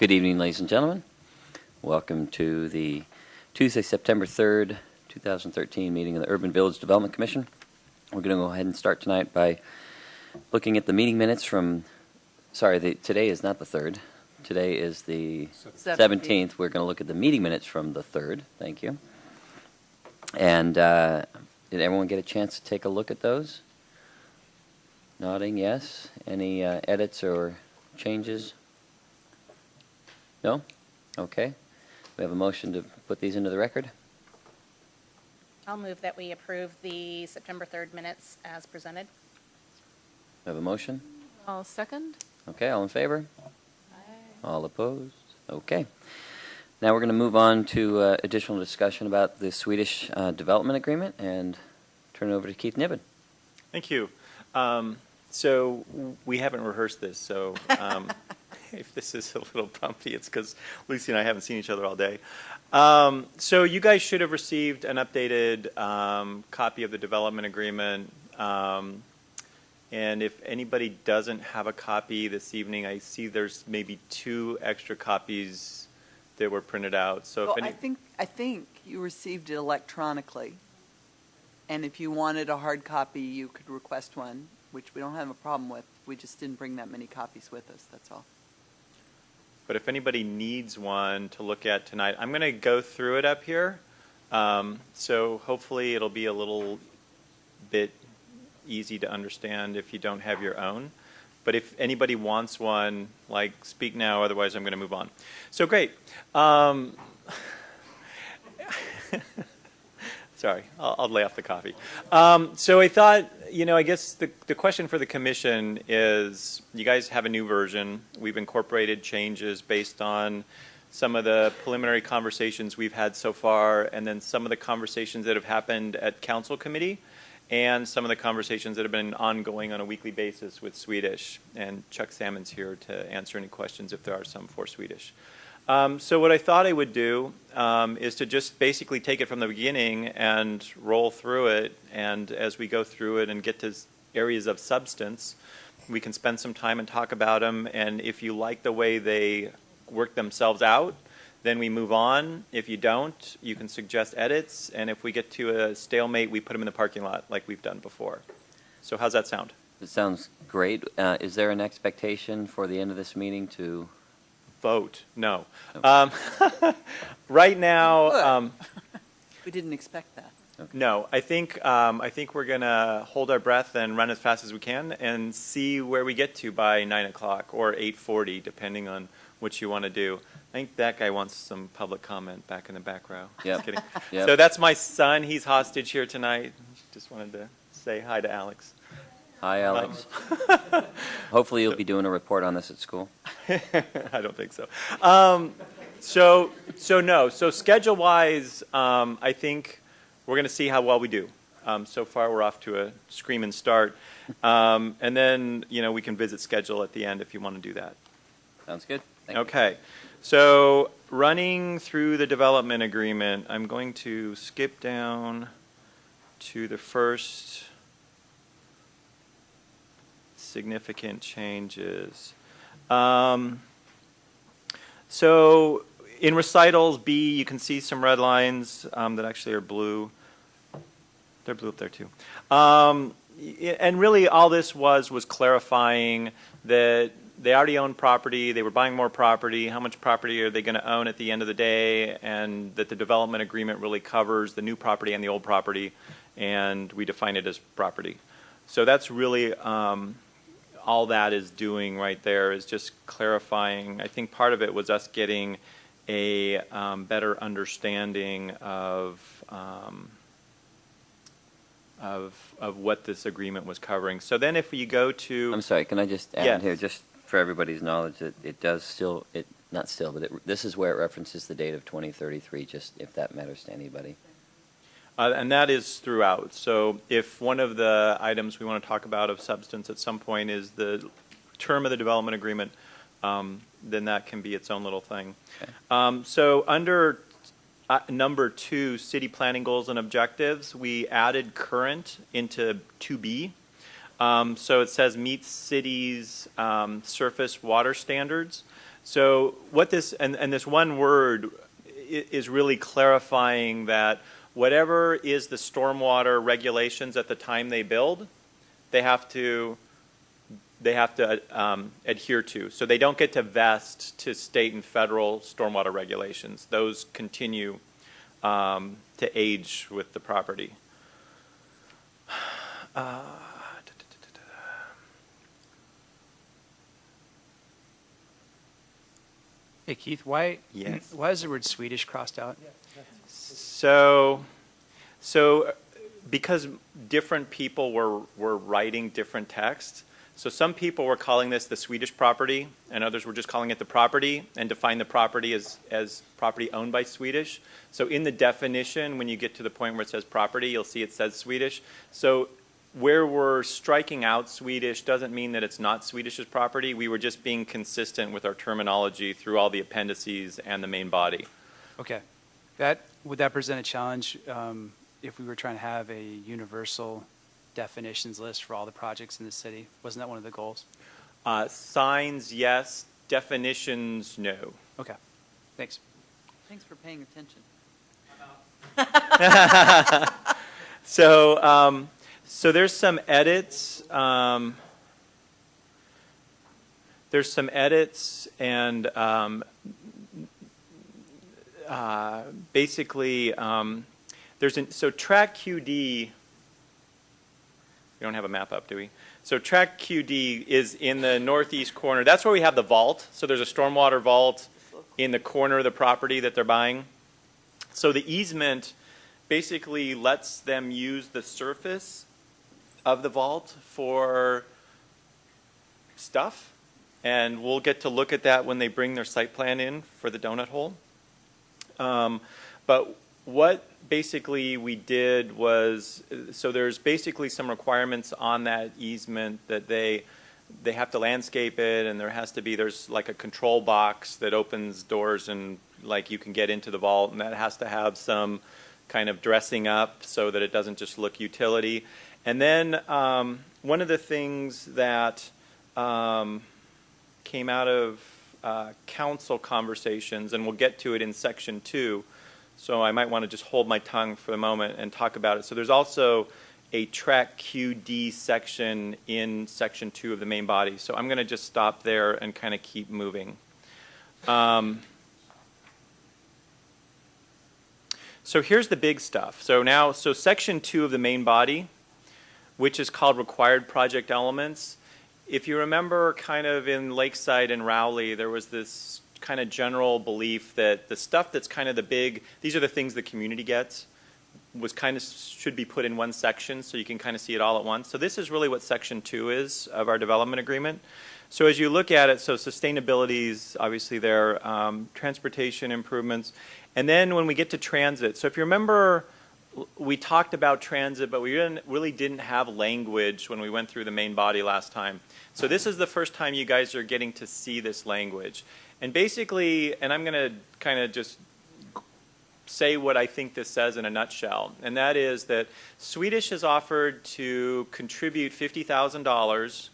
Good evening, ladies and gentlemen. Welcome to the Tuesday, September 3rd, 2013 meeting of the Urban Village Development Commission. We're going to go ahead and start tonight by looking at the meeting minutes from, today is not the 3rd. Today is the 17th. We're going to look at the meeting minutes from the 3rd. Thank you. And did everyone get a chance to take a look at those? Nodding, yes. Any edits or changes? No? Okay. We have a motion to put these into the record. I'll move that we approve the September 3rd minutes as presented. We have a motion. I'll second. Okay, all in favor? Aye. All opposed? Okay. Now we're going to move on to additional discussion about the Swedish Development Agreement and turn it over to Keith Niven. Thank you. So we haven't rehearsed this, so if this is a little bumpy, it's because Lucy and I haven't seen each other all day. So you guys should have received an updated copy of the development agreement. And if anybody doesn't have a copy this evening, I see there's maybe 2 extra copies that were printed out. So well, if any, I think you received it electronically. And if you wanted a hard copy, you could request one, which we don't have a problem with. We just didn't bring that many copies with us, that's all. but if anybody needs one to look at tonight, I'm going to go through it up here. So hopefully it'll be a little bit easy to understand if you don't have your own. But if anybody wants one, like, speak now, otherwise I'm going to move on. So great. Sorry, I'll lay off the coffee. So I thought, I guess the question for the commission is, you guys have a new version. We've incorporated changes based on some of the preliminary conversations we've had so far, and then some of the conversations that have happened at council committee, and some of the conversations that have been ongoing on a weekly basis with Swedish. And Chuck Salmon's here to answer any questions if there are some for Swedish. So what I thought I would do is to just basically take it from the beginning and roll through it, and as we go through it and get to areas of substance, we can spend some time and talk about them, and if you like the way they work themselves out, then we move on. If you don't, you can suggest edits, and if we get to a stalemate, we put them in the parking lot like we've done before. So how's that sound? It sounds great. Is there an expectation for the end of this meeting to vote? No. Okay. Right now, We didn't expect that. Okay. no. I think we're gonna hold our breath and run as fast as we can and see where we get to by 9 o'clock or 8:40, depending on what you want to do. I think that guy wants some public comment back in the back row. Yep. Just kidding. Yep. So that's my son. He's hostage here tonight. Just wanted to say hi to Alex. Hi, Alex. Hopefully you'll be doing a report on this at school. I don't think so. So schedule-wise, I think we're going to see how well we do. So far, we're off to a screaming start, and then we can visit schedule at the end if you want to do that. Sounds good. Thank you. Okay. So running through the development agreement, I'm going to skip down to the first significant changes. So in recitals B, you can see some red lines that actually are blue. They're blue up there too. And really all this was clarifying that they already own property, they were buying more property, how much property are they going to own at the end of the day, and that the development agreement really covers the new property and the old property, and we define it as property. So that's really all that is doing right there, is just clarifying. I think part of it was us getting a better understanding of what this agreement was covering. So then if you go to... I'm sorry, can I just add Yes. here, just for everybody's knowledge, that it does still, this is where it references the date of 2033, just if that matters to anybody. And that is throughout. So if one of the items we want to talk about of substance at some point is the term of the development agreement, then that can be its own little thing. Okay. So under number 2, city planning goals and objectives, we added current into 2B. So it says meets city's surface water standards. So what this, and this one word is really clarifying that whatever is the stormwater regulations at the time they build, they have to adhere to. So they don't get to vest to state and federal stormwater regulations. Those continue to age with the property. Hey Keith, why Yes. why is the word Swedish crossed out? So because different people were writing different texts, so some people were calling this the Swedish property, and others were just calling it the property, and define the property as property owned by Swedish. So in the definition, when you get to the point where it says property, you'll see it says Swedish. So where we're striking out Swedish doesn't mean that it's not Swedish's property. We were just being consistent with our terminology through all the appendices and the main body. Okay, would that present a challenge if we were trying to have a universal definitions list for all the projects in the city? Wasn't that one of the goals? Signs, yes. Definitions, no. Okay, thanks. Thanks for paying attention. So there's some edits. There's some edits, and basically so track QD. We don't have a map up, do we? So track QD is in the northeast corner. That's where we have the vault. So there's a stormwater vault in the corner of the property that they're buying. So the easement basically lets them use the surface of the vault for stuff, and we'll get to look at that when they bring their site plan in for the donut hole. But what basically we did was, so there's basically some requirements on that easement that they have to landscape it, and there's like a control box that opens doors and like you can get into the vault, and that has to have some kind of dressing up so that it doesn't just look utility. And then one of the things that came out of council conversations, and we'll get to it in section 2, so I might want to just hold my tongue for a moment and talk about it. So there's also a track QD section in section 2 of the main body. So I'm going to just stop there and kind of keep moving. So here's the big stuff. So section 2 of the main body, which is called required project elements. If you remember kind of in Lakeside and Rowley, there was this kind of general belief that the stuff that's kind of the big, these are the things the community gets, should be put in one section so you can kind of see it all at once. So this is really what section 2 is of our development agreement. So as you look at it, so sustainability is obviously there, transportation improvements, and then when we get to transit, so if you remember, we talked about transit, but we really didn't have language when we went through the main body last time. So this is the first time you guys are getting to see this language. And basically, and I'm going to kind of just say what I think this says in a nutshell, and that is that Swedish has offered to contribute $50,000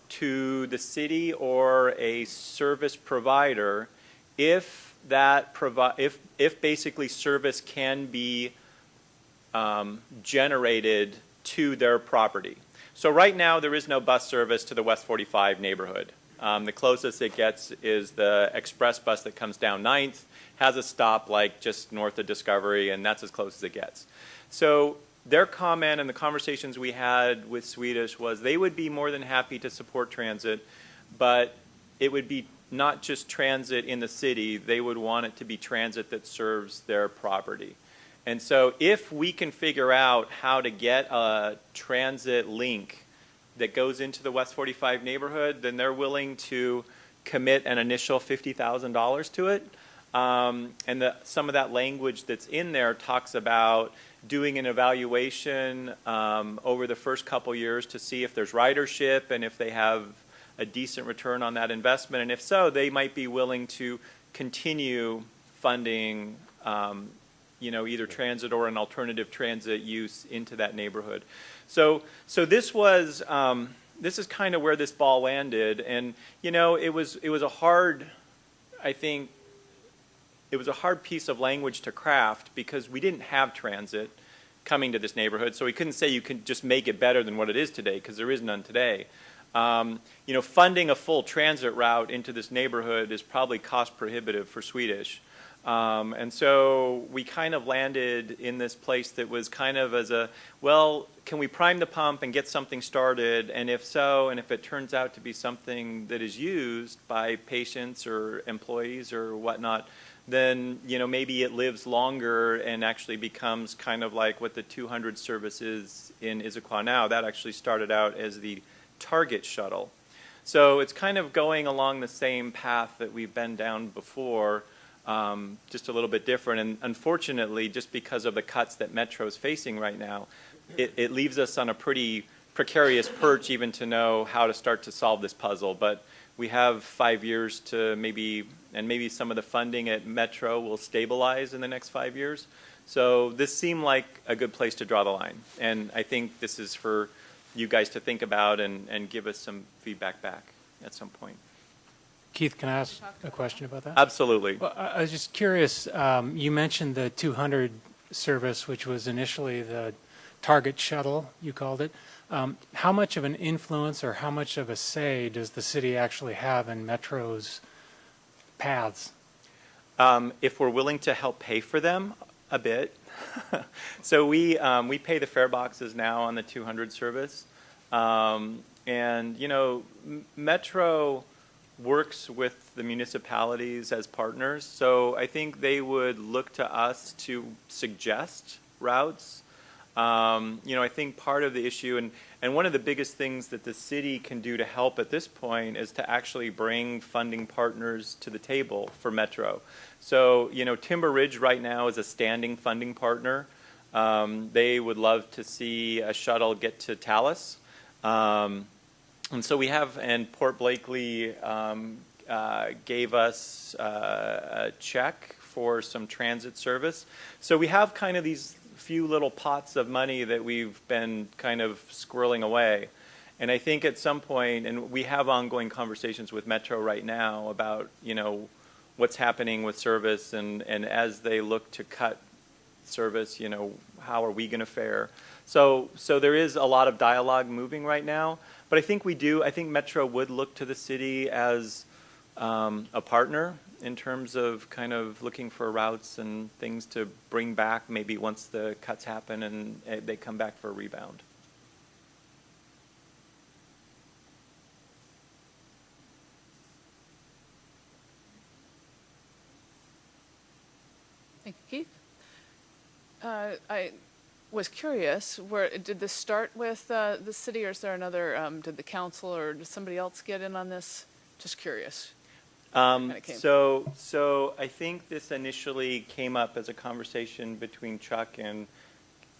to the city or a service provider if basically service can be generated to their property. So right now there is no bus service to the West 45 neighborhood. The closest it gets is the express bus that comes down 9th, has a stop like just north of Discovery, and that's as close as it gets. So their comment and the conversations we had with Swedish was they would be more than happy to support transit, but it would be not just transit in the city, they would want it to be transit that serves their property. And so if we can figure out how to get a transit link that goes into the West 45 neighborhood, then they're willing to commit an initial $50,000 to it. And some of that language that's in there talks about doing an evaluation over the first couple years to see if there's ridership and if they have a decent return on that investment. And if so, they might be willing to continue funding either transit or an alternative transit use into that neighborhood. So this was this is kind of where this ball landed, and it was a hard I think it was a hard piece of language to craft because we didn't have transit coming to this neighborhood, so we couldn't say you can just make it better than what it is today, because there is none today. Funding a full transit route into this neighborhood is probably cost prohibitive for Swedish. And so we kind of landed in this place that was kind of as a, well, can we prime the pump and get something started? And if so, and if it turns out to be something that is used by patients or employees or whatnot, then maybe it lives longer and actually becomes kind of like what the 200 service is in Issaquah now. That actually started out as the Target shuttle. So it's kind of going along the same path that we've been down before, just a little bit different. And unfortunately, just because of the cuts that Metro is facing right now, it leaves us on a pretty precarious perch even to know how to start to solve this puzzle. But we have 5 years to maybe some of the funding at Metro will stabilize in the next 5 years. So this seemed like a good place to draw the line. And I think this is for you guys to think about and give us some feedback back at some point. Keith, can I ask a question about that? Absolutely. Well, I was just curious, you mentioned the 200 service, which was initially the Target shuttle, you called it. How much of an influence or how much of a say does the city actually have in Metro's paths? If we're willing to help pay for them, a bit. So we pay the fare boxes now on the 200 service. Metro works with the municipalities as partners, so I think they would look to us to suggest routes. I think part of the issue, and one of the biggest things that the city can do to help at this point is to actually bring funding partners to the table for Metro. So, Timber Ridge right now is a standing funding partner. They would love to see a shuttle get to Tallis. And so we have, and Port Blakely gave us a check for some transit service. So we have kind of these few little pots of money that we've been kind of squirreling away. And I think at some point, and we have ongoing conversations with Metro right now about, what's happening with service, and as they look to cut service, how are we going to fare? So there is a lot of dialogue moving right now. But I think I think Metro would look to the city as a partner in terms of kind of looking for routes and things to bring back maybe once the cuts happen and they come back for a rebound. Thank you, Keith. I was curious, did this start with the city, or is there another, did the council or did somebody else get in on this? Just curious. So I think this initially came up as a conversation between Chuck and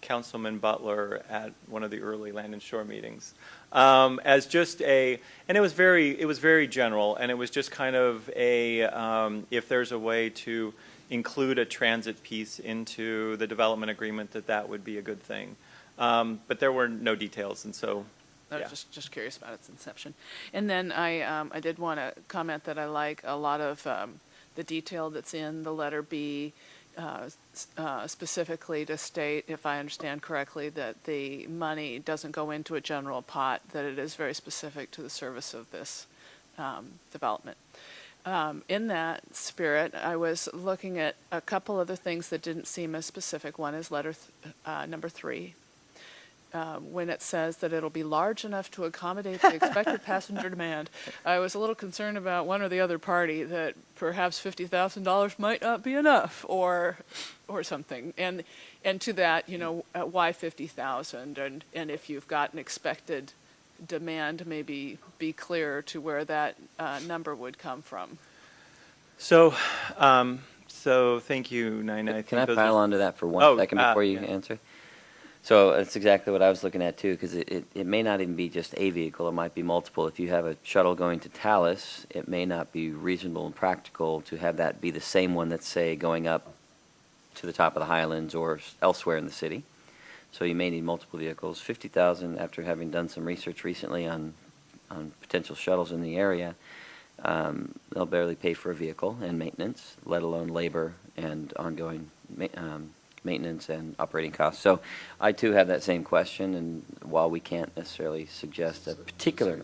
Councilman Butler at one of the early Land and Shore meetings, as just and it was very general, and it was just kind of if there's a way to include a transit piece into the development agreement, that would be a good thing, but there were no details, and so. I was just curious about its inception. And then I did want to comment that I like a lot of the detail that's in the letter B, specifically to state, if I understand correctly, that the money doesn't go into a general pot, that it is very specific to the service of this development. In that spirit, I was looking at a couple other things that didn't seem as specific. One is letter number 3. When it says that it'll be large enough to accommodate the expected passenger demand. I was a little concerned about one or the other party that perhaps $50,000 might not be enough, or something. And to that, why 50,000? And if you've got an expected demand, maybe be clear to where that number would come from. So thank you, Nina. Can I pile onto that for one second before you answer? So that's exactly what I was looking at too, because it may not even be just a vehicle, it might be multiple. If you have a shuttle going to Tallis, it may not be reasonable and practical to have that be the same one that's, say, going up to the top of the Highlands or elsewhere in the city. So you may need multiple vehicles. 50,000, after having done some research recently on potential shuttles in the area, they'll barely pay for a vehicle and maintenance, let alone labor and ongoing maintenance and operating costs. So I too have that same question, and while we can't necessarily suggest a particular...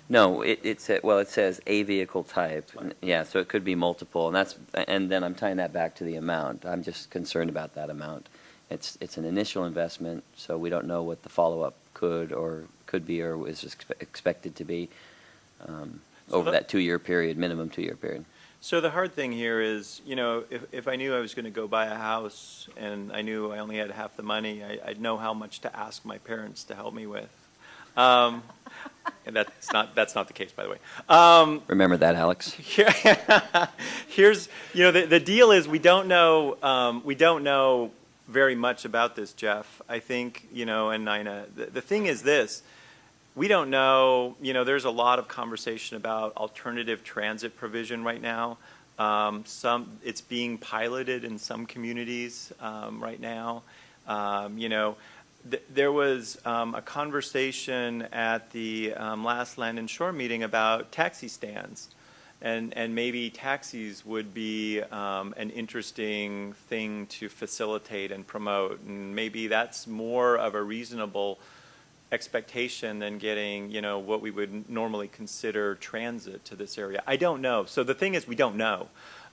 No, it says a vehicle type. Yeah, so it could be multiple, and then I'm tying that back to the amount. I'm just concerned about that amount. It's an initial investment, so we don't know what the follow-up could be or is expected to be over that 2-year period, minimum 2-year period. So the hard thing here is, if I knew I was going to go buy a house and I knew I only had half the money, I'd know how much to ask my parents to help me with. And that's not the case, by the way. Remember that, Alex. Here's, the deal is we don't know very much about this, Jeff. I think, and Nina, the thing is this. We don't know, there's a lot of conversation about alternative transit provision right now. It's being piloted in some communities right now. There was a conversation at the last Land and Shore meeting about taxi stands, and maybe taxis would be an interesting thing to facilitate and promote, and maybe that's more of a reasonable expectation than getting, what we would normally consider transit to this area. I don't know. So the thing is, we don't know.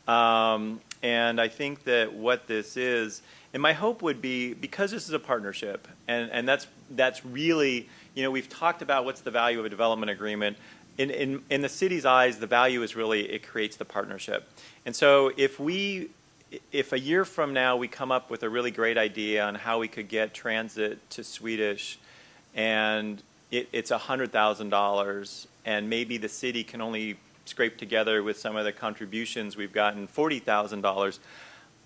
And I think that what this is, and my hope would be, because this is a partnership, and that's really, we've talked about what's the value of a development agreement. In the city's eyes, the value is really it creates the partnership. And so if a year from now we come up with a really great idea on how we could get transit to Swedish, and it's $100,000, and maybe the city can only scrape together with some of the contributions we've gotten $40,000,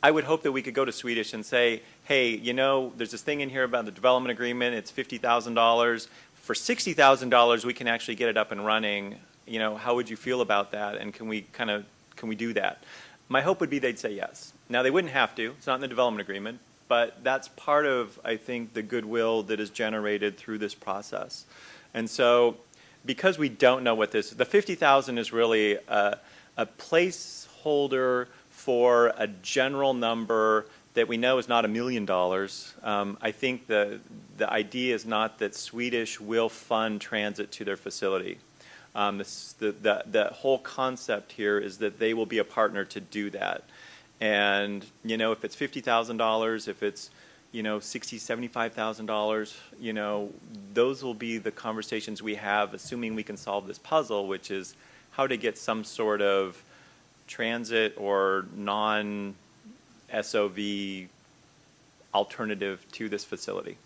I would hope that we could go to Swedish and say, hey, there's this thing in here about the development agreement, it's $50,000. For $60,000, we can actually get it up and running. How would you feel about that? And can we do that? My hope would be they'd say yes. Now, they wouldn't have to. It's not in the development agreement. But that's part of, I think, the goodwill that is generated through this process. And so, because we don't know what the $50,000 is really a placeholder for a general number that we know is not $1 million. I think the idea is not that Swedish will fund transit to their facility. The whole concept here is that they will be a partner to do that. And, if it's $50,000, if it's, $60,000, $75,000, those will be the conversations we have, assuming we can solve this puzzle, which is how to get some sort of transit or non-SOV alternative to this facility.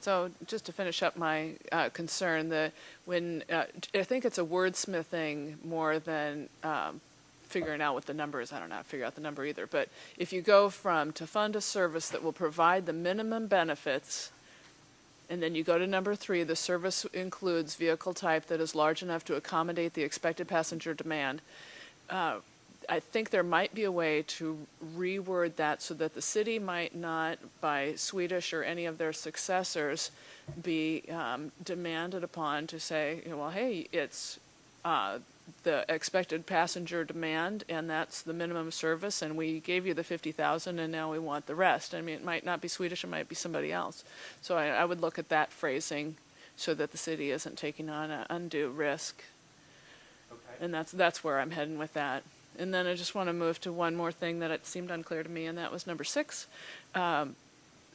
So just to finish up my concern, I think it's a wordsmithing more than figuring out what the number is. I don't know how to figure out the number either. But if you go to fund a service that will provide the minimum benefits, and then you go to number 3, the service includes vehicle type that is large enough to accommodate the expected passenger demand, I think there might be a way to reword that so that the city might not, by Swedish or any of their successors, be demanded upon to say, well, hey, it's the expected passenger demand, and that's the minimum service, and we gave you the $50,000, and now we want the rest. I mean, it might not be Swedish, it might be somebody else. So I would look at that phrasing so that the city isn't taking on an undue risk. Okay. And that's where I'm heading with that. And then I just want to move to one more thing that it seemed unclear to me, and that was number 6.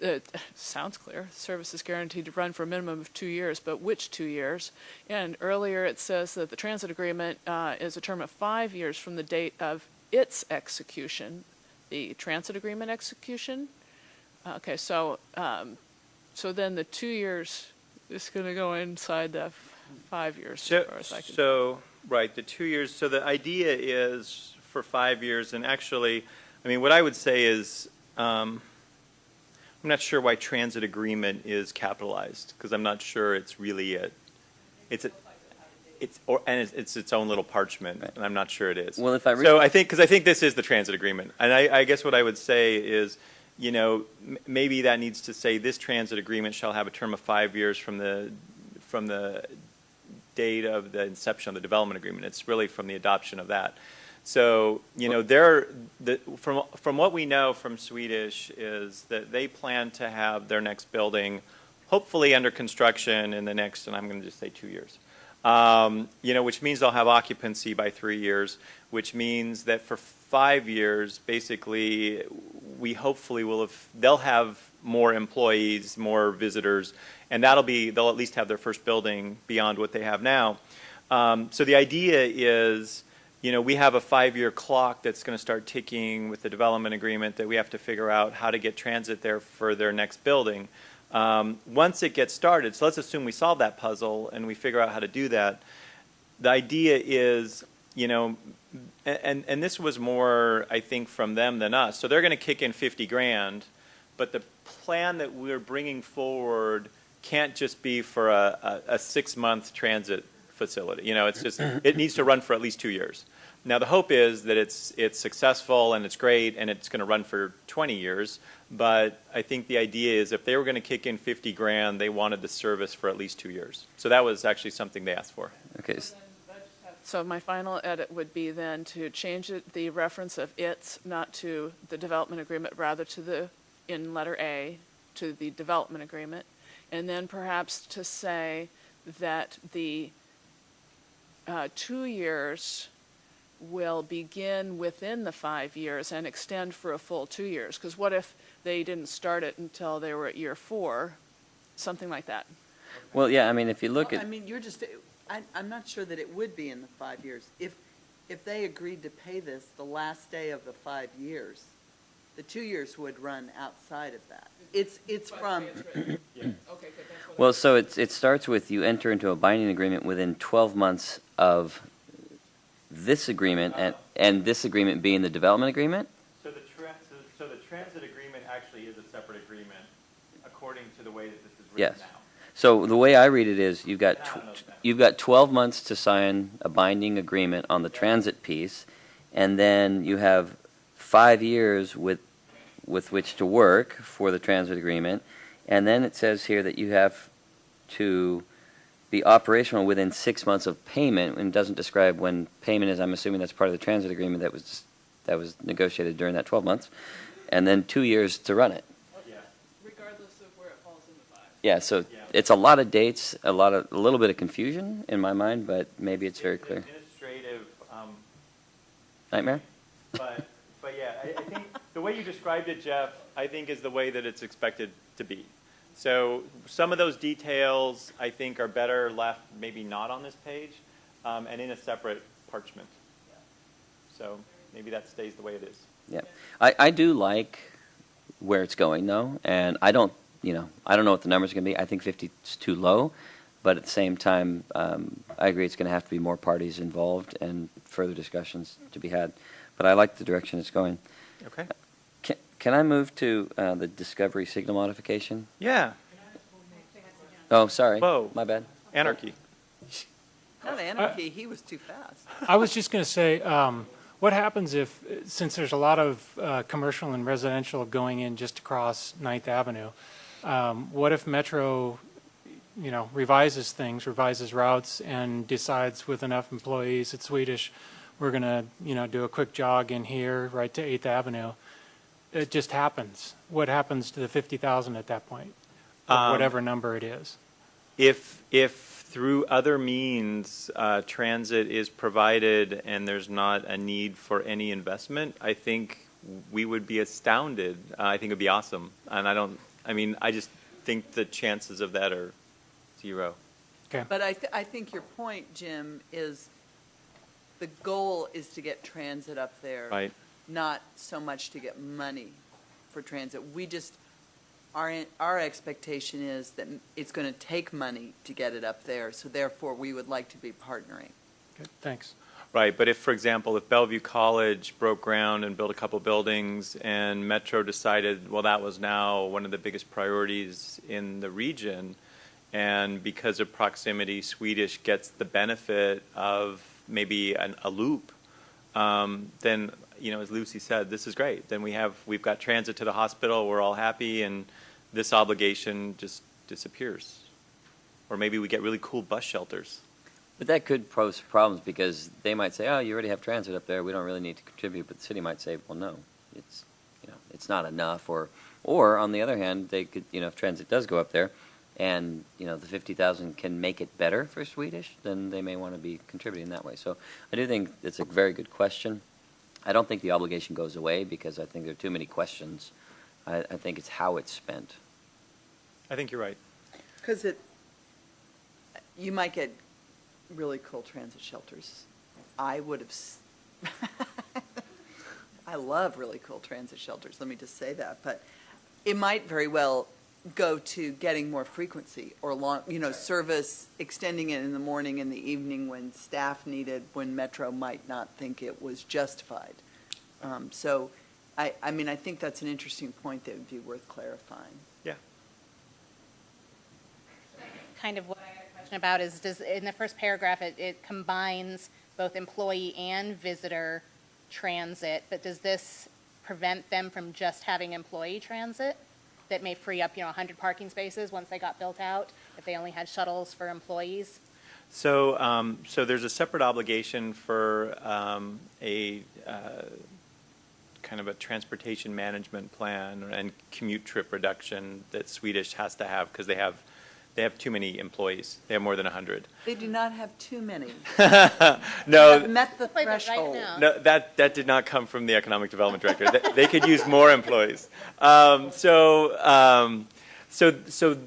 It sounds clear. Service is guaranteed to run for a minimum of 2 years, but which 2 years? And earlier it says that the transit agreement is a term of 5 years from the date of its execution. The transit agreement execution? Okay, so then the 2 years is going to go inside the 5 years. Right, the 2 years. So the idea is for 5 years, and actually, I mean, what I would say is, I'm not sure why transit agreement is capitalized, because I'm not sure it's really it's its own little parchment, right. And I'm not sure it is. Well, I think this is the transit agreement, and I guess what I would say is, maybe that needs to say this transit agreement shall have a term of 5 years from the date of the inception of the development agreement. It's really from the adoption of that. So, from what we know from Swedish is that they plan to have their next building hopefully under construction in the next, and I'm going to just say 2 years. Which means they'll have occupancy by 3 years, which means that for 5 years, basically, we hopefully they'll have more employees, more visitors, and they'll at least have their first building beyond what they have now. So the idea is, we have a 5-year clock that's going to start ticking with the development agreement that we have to figure out how to get transit there for their next building. Once it gets started, so let's assume we solve that puzzle and we figure out how to do that. The idea is, and this was more, I think, from them than us. So they're going to kick in 50 grand, but the plan that we're bringing forward can't just be for a 6-month transit facility. It's just, it needs to run for at least 2 years. Now, the hope is that it's successful and it's great and it's going to run for 20 years. But I think the idea is if they were going to kick in 50 grand, they wanted the service for at least 2 years. So that was actually something they asked for. Okay. So my final edit would be then to change the reference of its, not to the development agreement, rather to in letter A, to the development agreement. And then perhaps to say that the 2 years will begin within the 5 years and extend for a full 2 years. Because what if they didn't start it until they were at year 4, something like that? Well, yeah, I mean, if you look at... I'm not sure that it would be in the 5 years. If they agreed to pay this the last day of the 5 years, the 2 years would run outside of that. It's from... Well, so it starts with you enter into a binding agreement within 12 months of this agreement, and this agreement being the development agreement? So the transit agreement actually is a separate agreement according to the way that this is written Yes. now. So the way I read it is you've got 12 months to sign a binding agreement on the transit piece, and then you have 5 years with which to work for the transit agreement, and then it says here that you have to be operational within 6 months of payment, and doesn't describe when payment is. I'm assuming that's part of the transit agreement that was negotiated during that 12 months, and then 2 years to run it. Regardless of where it falls in the 5. Yeah, so it's a lot of dates, a little bit of confusion in my mind, but maybe it's very clear. Administrative Nightmare? But yeah, I think the way you described it, Jeff, I think is the way that it's expected to be. So some of those details, I think, are better left maybe not on this page and in a separate parchment. So maybe that stays the way it is. Yeah. I do like where it's going, though, and I don't know what the numbers are going to be. I think 50 is too low, but at the same time, I agree it's going to have to be more parties involved and further discussions to be had. But I like the direction it's going. Okay. Can I move to the Discovery signal modification? Yeah. Oh, sorry. Whoa. My bad. Anarchy. Not anarchy, he was too fast. I was just going to say, what happens if, since there's a lot of commercial and residential going in just across 9th Avenue, what if Metro, revises routes and decides with enough employees at Swedish, we're going to, do a quick jog in here right to 8th Avenue. It just happens. What happens to the 50,000 at that point? Or whatever number it is. If through other means transit is provided and there's not a need for any investment, I think we would be astounded. I think it would be awesome. And I just think the chances of that are 0. Okay. But I think your point, Jim, is the goal is to get transit up there. Right. Not so much to get money for transit. We just, our expectation is that it's going to take money to get it up there, so therefore we would like to be partnering. Okay, thanks. Right, but for example, if Bellevue College broke ground and built a couple buildings and Metro decided, well, that was now one of the biggest priorities in the region, and because of proximity, Swedish gets the benefit of maybe a loop, then, as Lucy said, this is great. Then we've got transit to the hospital, we're all happy, and this obligation just disappears. Or maybe we get really cool bus shelters. But that could pose problems because they might say, oh, you already have transit up there, we don't really need to contribute. But the city might say, well, no, it's, it's not enough. Or on the other hand, they could, if transit does go up there and, the 50,000 can make it better for Swedish, then they may want to be contributing that way. So I do think it's a very good question. I don't think the obligation goes away because I think there are too many questions. I think it's how it's spent. I think you're right. Because you might get really cool transit shelters. I love really cool transit shelters, let me just say that. But it might very well go to getting more frequency or service, extending it in the morning and the evening when staff needed, when Metro might not think it was justified. So, I think that's an interesting point that would be worth clarifying. Yeah. Kind of what I had a question about is, in the first paragraph, it combines both employee and visitor transit, but does this prevent them from just having employee transit that may free up, 100 parking spaces once they got built out, if they only had shuttles for employees? So, so there's a separate obligation for a kind of a transportation management plan and commute trip reduction that Swedish has to have because they have too many employees. They have more than 100. They do not have too many. No, Have met the Play that right threshold. now. no, that did not come from the economic development director. They could use more employees. So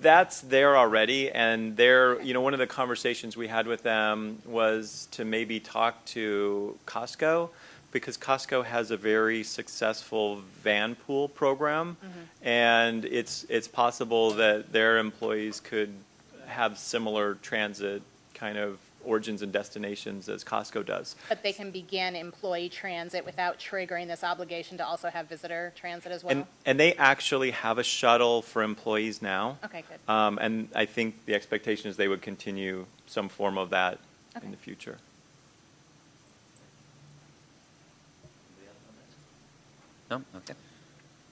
that's there already, and one of the conversations we had with them was to maybe talk to Costco, because Costco has a very successful van pool program, and it's possible that their employees could have similar transit kind of origins and destinations as Costco does. But they can begin employee transit without triggering this obligation to also have visitor transit as well? And they actually have a shuttle for employees now. Okay, good. And I think the expectation is they would continue some form of that Okay. in the future. No? Okay.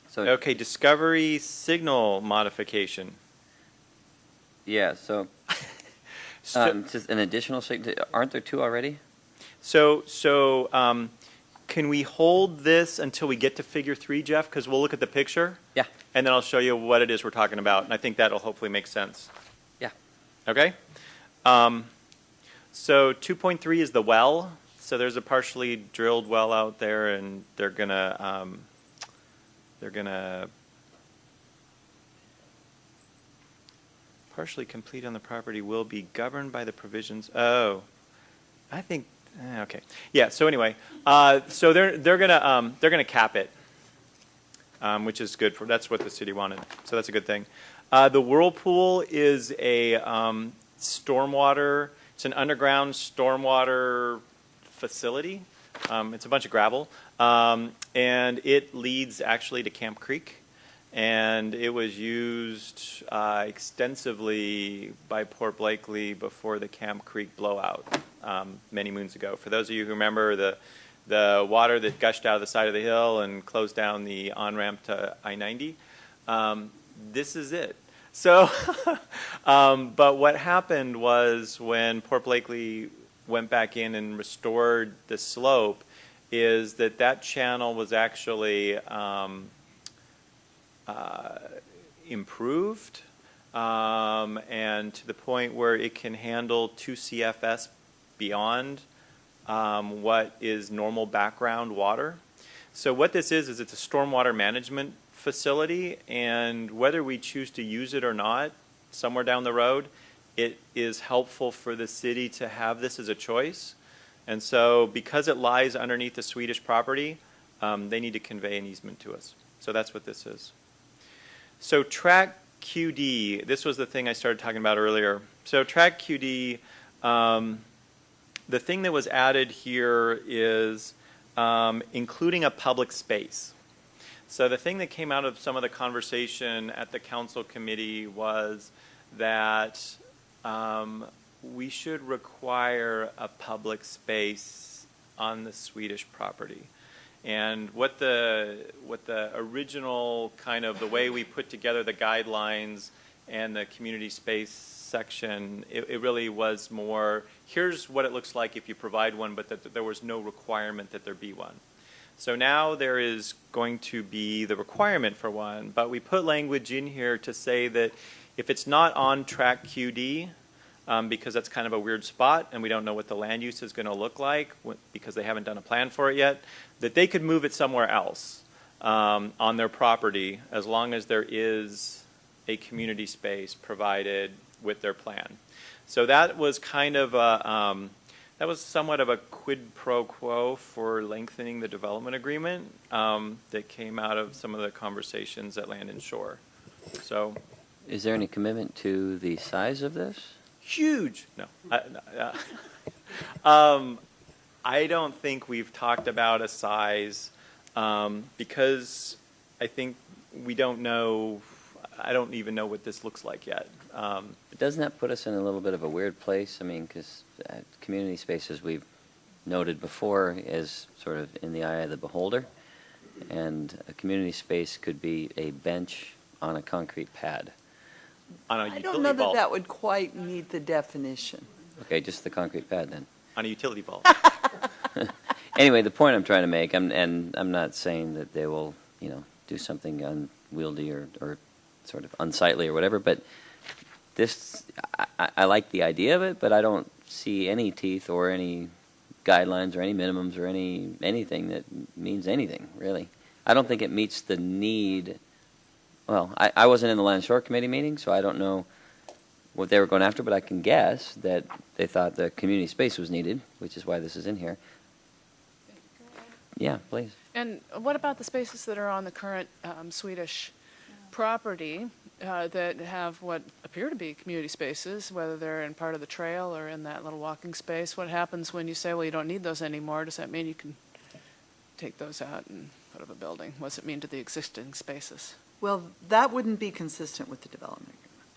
So, Okay, discovery signal modification. yeah, so just an additional, aren't there two already? So, can we hold this until we get to figure 3, Jeff? Because we'll look at the picture. Yeah. And then I'll show you what it is we're talking about, and I think that'll hopefully make sense. Yeah. Okay? So 2.3 is the well. So there's a partially drilled well out there, and they're gonna partially complete on the property will be governed by the provisions. Oh, I think okay. Yeah. So anyway, so they're gonna cap it, which is good that's what the city wanted. So that's a good thing. The whirlpool is a stormwater. It's an underground stormwater facility. It's a bunch of gravel, and it leads actually to Camp Creek. And it was used extensively by Port Blakely before the Camp Creek blowout many moons ago. For those of you who remember the water that gushed out of the side of the hill and closed down the on-ramp to I-90, this is it. So, but what happened was when Port Blakely went back in and restored the slope is that channel was actually improved and to the point where it can handle 2 CFS beyond what is normal background water. So what this is it's a stormwater management facility, and whether we choose to use it or not somewhere down the road, it is helpful for the city to have this as a choice. And so because it lies underneath the Swedish property, they need to convey an easement to us. So that's what this is. So track QD, this was the thing I started talking about earlier. So track QD, the thing that was added here is including a public space. So the thing that came out of some of the conversation at the council committee was that we should require a public space on the Swedish property. And what the original kind of the way we put together the guidelines and the community space section, it really was more, here's what it looks like if you provide one, but that there was no requirement that there be one. So now there is going to be the requirement for one, but we put language in here to say that if it's not on track QD, because that's kind of a weird spot and we don't know what the land use is going to look like because they haven't done a plan for it yet, that they could move it somewhere else on their property as long as there is a community space provided with their plan. So that was kind of a, that was somewhat of a quid pro quo for lengthening the development agreement that came out of some of the conversations at Land and Shore. So, Is there any commitment to the size of this? huge. No. I don't think we've talked about a size because I think we don't know, I don't even know what this looks like yet. But doesn't that put us in a little bit of a weird place? I mean, because community spaces we've noted before is sort of in the eye of the beholder, and a community space could be a bench on a concrete pad. On a I utility don't know that vault. that would quite meet the definition. Okay, just the concrete pad then. On a utility vault. Anyway, the point I'm trying to make, and I'm not saying that they will, do something unwieldy or sort of unsightly or whatever, but this, I like the idea of it, but I don't see any teeth or any guidelines or any minimums or anything that means anything, really. I don't think it meets the need. Well, I wasn't in the Land and Shore Committee meeting, so I don't know what they were going after, but I can guess that they thought the community space was needed, which is why this is in here. Yeah, please. And what about the spaces that are on the current Swedish property that have what appear to be community spaces, whether they're in part of the trail or in that little walking space? What happens when you say, well, you don't need those anymore? Does that mean you can take those out and put up a building? What does it mean to the existing spaces? Well, that wouldn't be consistent with the development agreement.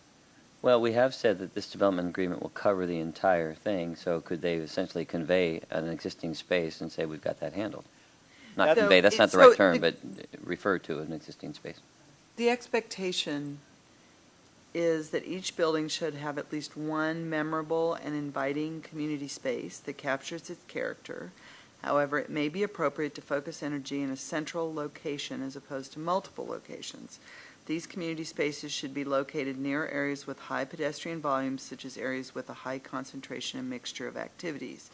Well, we have said that this development agreement will cover the entire thing, so could they essentially convey an existing space and say, we've got that handled? Not So convey, that's not the so right term, the- but refer to an existing space. The expectation is that each building should have at least one memorable and inviting community space that captures its character. However, it may be appropriate to focus energy in a central location as opposed to multiple locations. These community spaces should be located near areas with high pedestrian volumes, such as areas with a high concentration and mixture of activities.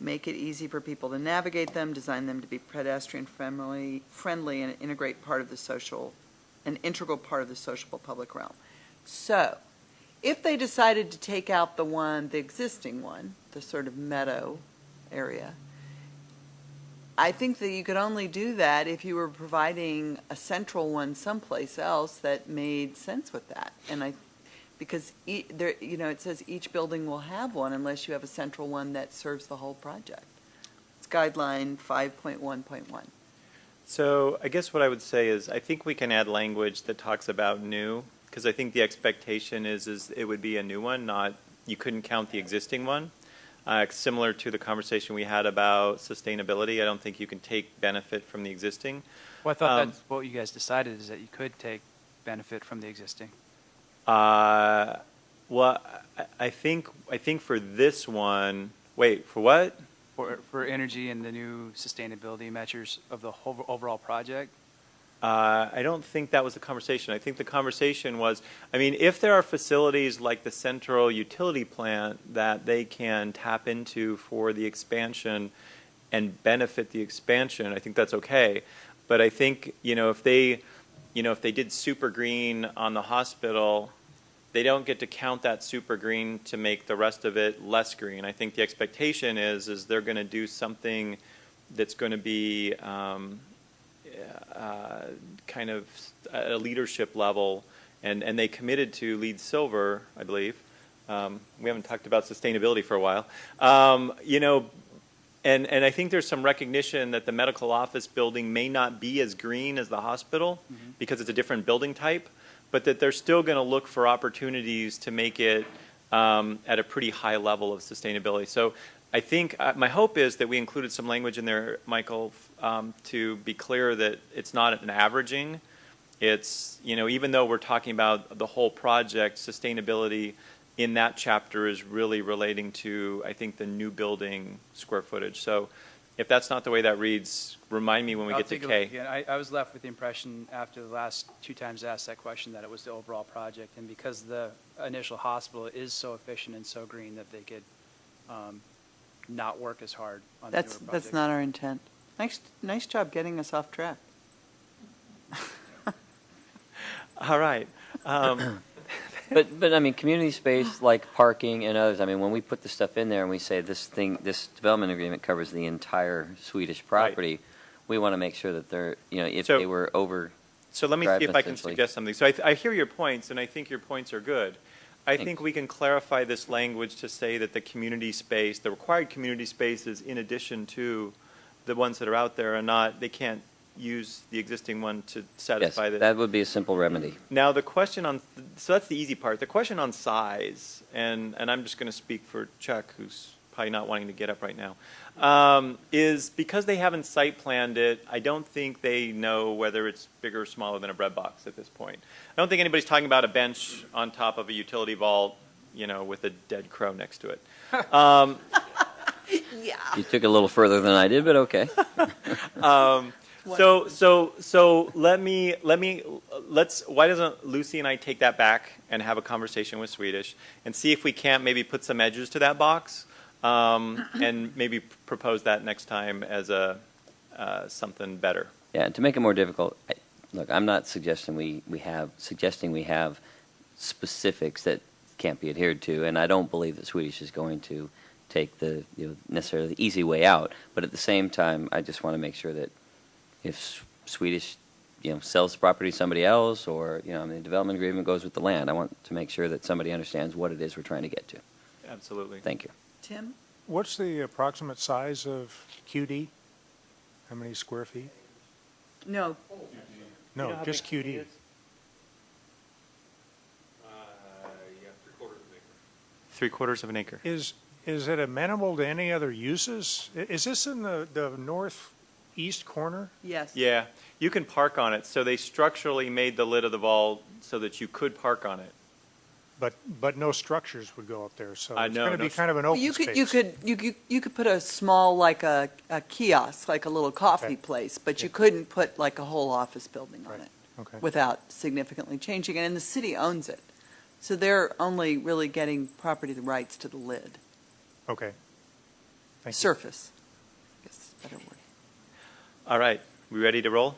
Make it easy for people to navigate them, design them to be pedestrian friendly, and an integral part of the social public realm. So, if they decided to take out the existing one, the sort of meadow area, I think that you could only do that if you were providing a central one someplace else that made sense with that. And because it says each building will have one unless you have a central one that serves the whole project. It's guideline 5.1.1. So I guess what I would say is I think we can add language that talks about new, because I think the expectation is it would be a new one, not you couldn't count the existing one. Similar to the conversation we had about sustainability, I don't think you can take benefit from the existing. Well, I thought that's what you guys decided, is that you could take benefit from the existing. Well, I think for this one, wait, for what? For energy and the new sustainability measures of the whole overall project? I don't think that was the conversation. I think the conversation was, if there are facilities like the central utility plant that they can tap into for the expansion and benefit the expansion, I think that's okay. But I think, if they did super green on the hospital, they don't get to count that super green to make the rest of it less green. I think the expectation is they're going to do something that's going to be kind of at a leadership level, and they committed to LEED Silver, I believe. We haven't talked about sustainability for a while. And I think there's some recognition that the medical office building may not be as green as the hospital because it's a different building type, but that they're still going to look for opportunities to make it at a pretty high level of sustainability. So I think my hope is that we included some language in there, Michael, to be clear that it's not an averaging. It's, even though we're talking about the whole project, sustainability in that chapter is really relating to, I think, the new building square footage. So if that's not the way that reads, remind me when we I'll get to take a look K. again. I was left with the impression after the last 2 times I asked that question that it was the overall project, and because the initial hospital is so efficient and so green that they could not work as hard on the newer project. That's not our intent. Nice job getting us off track. All right. But I mean, community space like parking and others, I mean, when we put the stuff in there and we say this development agreement covers the entire Swedish property, we want to make sure that they're, if So- they were over. So let me see if I can essentially. suggest something. So I hear your points, and I think your points are good. I think we can clarify this language to say that the community space, the required community spaces, in addition to the ones that are out there, are not, they can't use the existing one to Yes, satisfy the. that would be a simple remedy. Now, the question on, so that's the easy part. The question on size, and I'm just going to speak for Chuck, who's probably not wanting to get up right now, is because they haven't site planned it, I don't think they know whether it's bigger or smaller than a bread box at this point. I don't think anybody's talking about a bench on top of a utility vault, with a dead crow next to it. Yeah. You took it a little further than I did, but okay. So let's, why doesn't Lucy and I take that back and have a conversation with Swedish and see if we can't maybe put some edges to that box, and maybe propose that next time as something better. Yeah, and to make it more difficult, look, I'm not suggesting we have specifics that can't be adhered to, and I don't believe that Swedish is going to take the necessarily the easy way out. But at the same time, I just want to make sure that if Swedish sells the property to somebody else, or the development agreement goes with the land, I want to make sure that somebody understands what it is we're trying to get to. Absolutely. Thank you. Tim? What's the approximate size of QD? How many square feet? No, No, just QD. 3/4 of an acre. Is it amenable to any other uses? Is this in the northeast corner? yes. Yeah, you can park on it. So they structurally made the lid of the vault so that you could park on it. But no structures would go up there, so it's No, going to no be kind of an Well, open you space. you could put a small, like a kiosk, like a little coffee Okay. place, but you Yeah. couldn't put like a whole office building on Right. it Okay. without significantly changing it, and the city owns it. So they're only really getting property rights to the lid, Okay. Thank you. surface. I guess is a better word. All right, we ready to roll?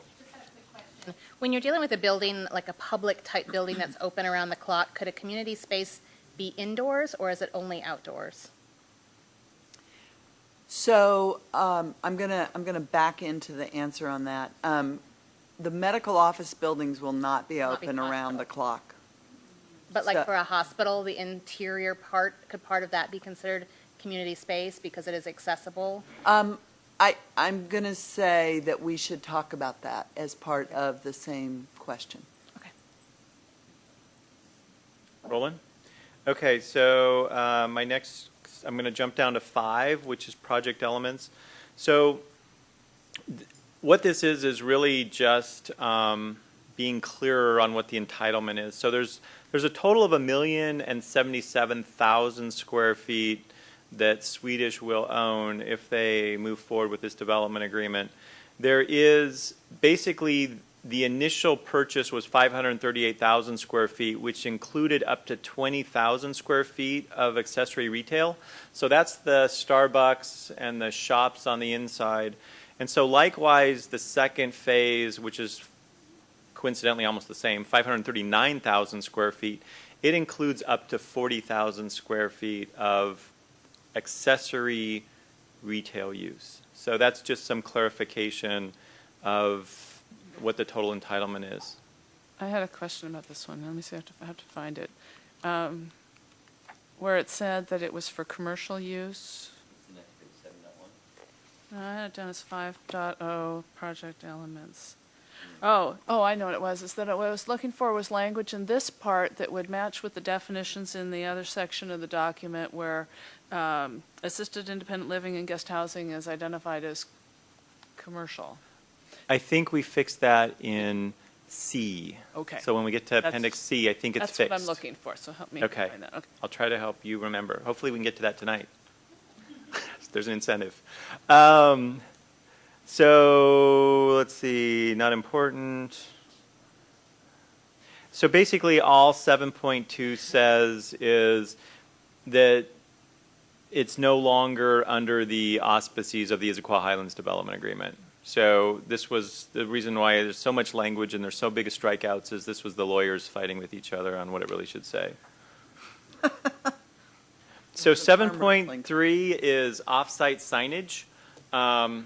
When you're dealing with a building, like a public-type building that's open around the clock, could a community space be indoors, or is it only outdoors? So I'm gonna back into the answer on that. The medical office buildings will not be Not be open around the hospital. clock. But like So- for a hospital, the interior part, could part of that be considered community space because it is accessible? I'm going to say that we should talk about that as part of the same question. Okay. Rolling? Okay, so I'm going to jump down to 5, which is project elements. So what this is really just being clearer on what the entitlement is. So there's a total of 1,077,000 square feet that Swedish will own if they move forward with this development agreement. There is basically the initial purchase was 538,000 square feet, which included up to 20,000 square feet of accessory retail. So that's the Starbucks and the shops on the inside. And so likewise, the second phase, which is coincidentally almost the same, 539,000 square feet, it includes up to 40,000 square feet of accessory retail use. So that's just some clarification of what the total entitlement is. I had a question about this one. Let me see, I have to find it. Where it said that it was for commercial use. I had it down as 5.0 project elements. Oh, I know what it was. It's that what I was looking for was language in this part that would match with the definitions in the other section of the document where assisted independent living and guest housing is identified as commercial. I think we fixed that in C. Okay. So when we get to That's- Appendix C, I think it's That's fixed. what I'm looking for, so help me Okay. find that. Okay. I'll try to help you remember. Hopefully we can get to that tonight. There's an incentive. So let's see, not important. So basically all 7.2 says is that it's no longer under the auspices of the Issaquah Highlands Development Agreement. So this was the reason why there's so much language and there's so big a strikeouts is this was the lawyers fighting with each other on what it really should say. So 7.3 is off-site signage. And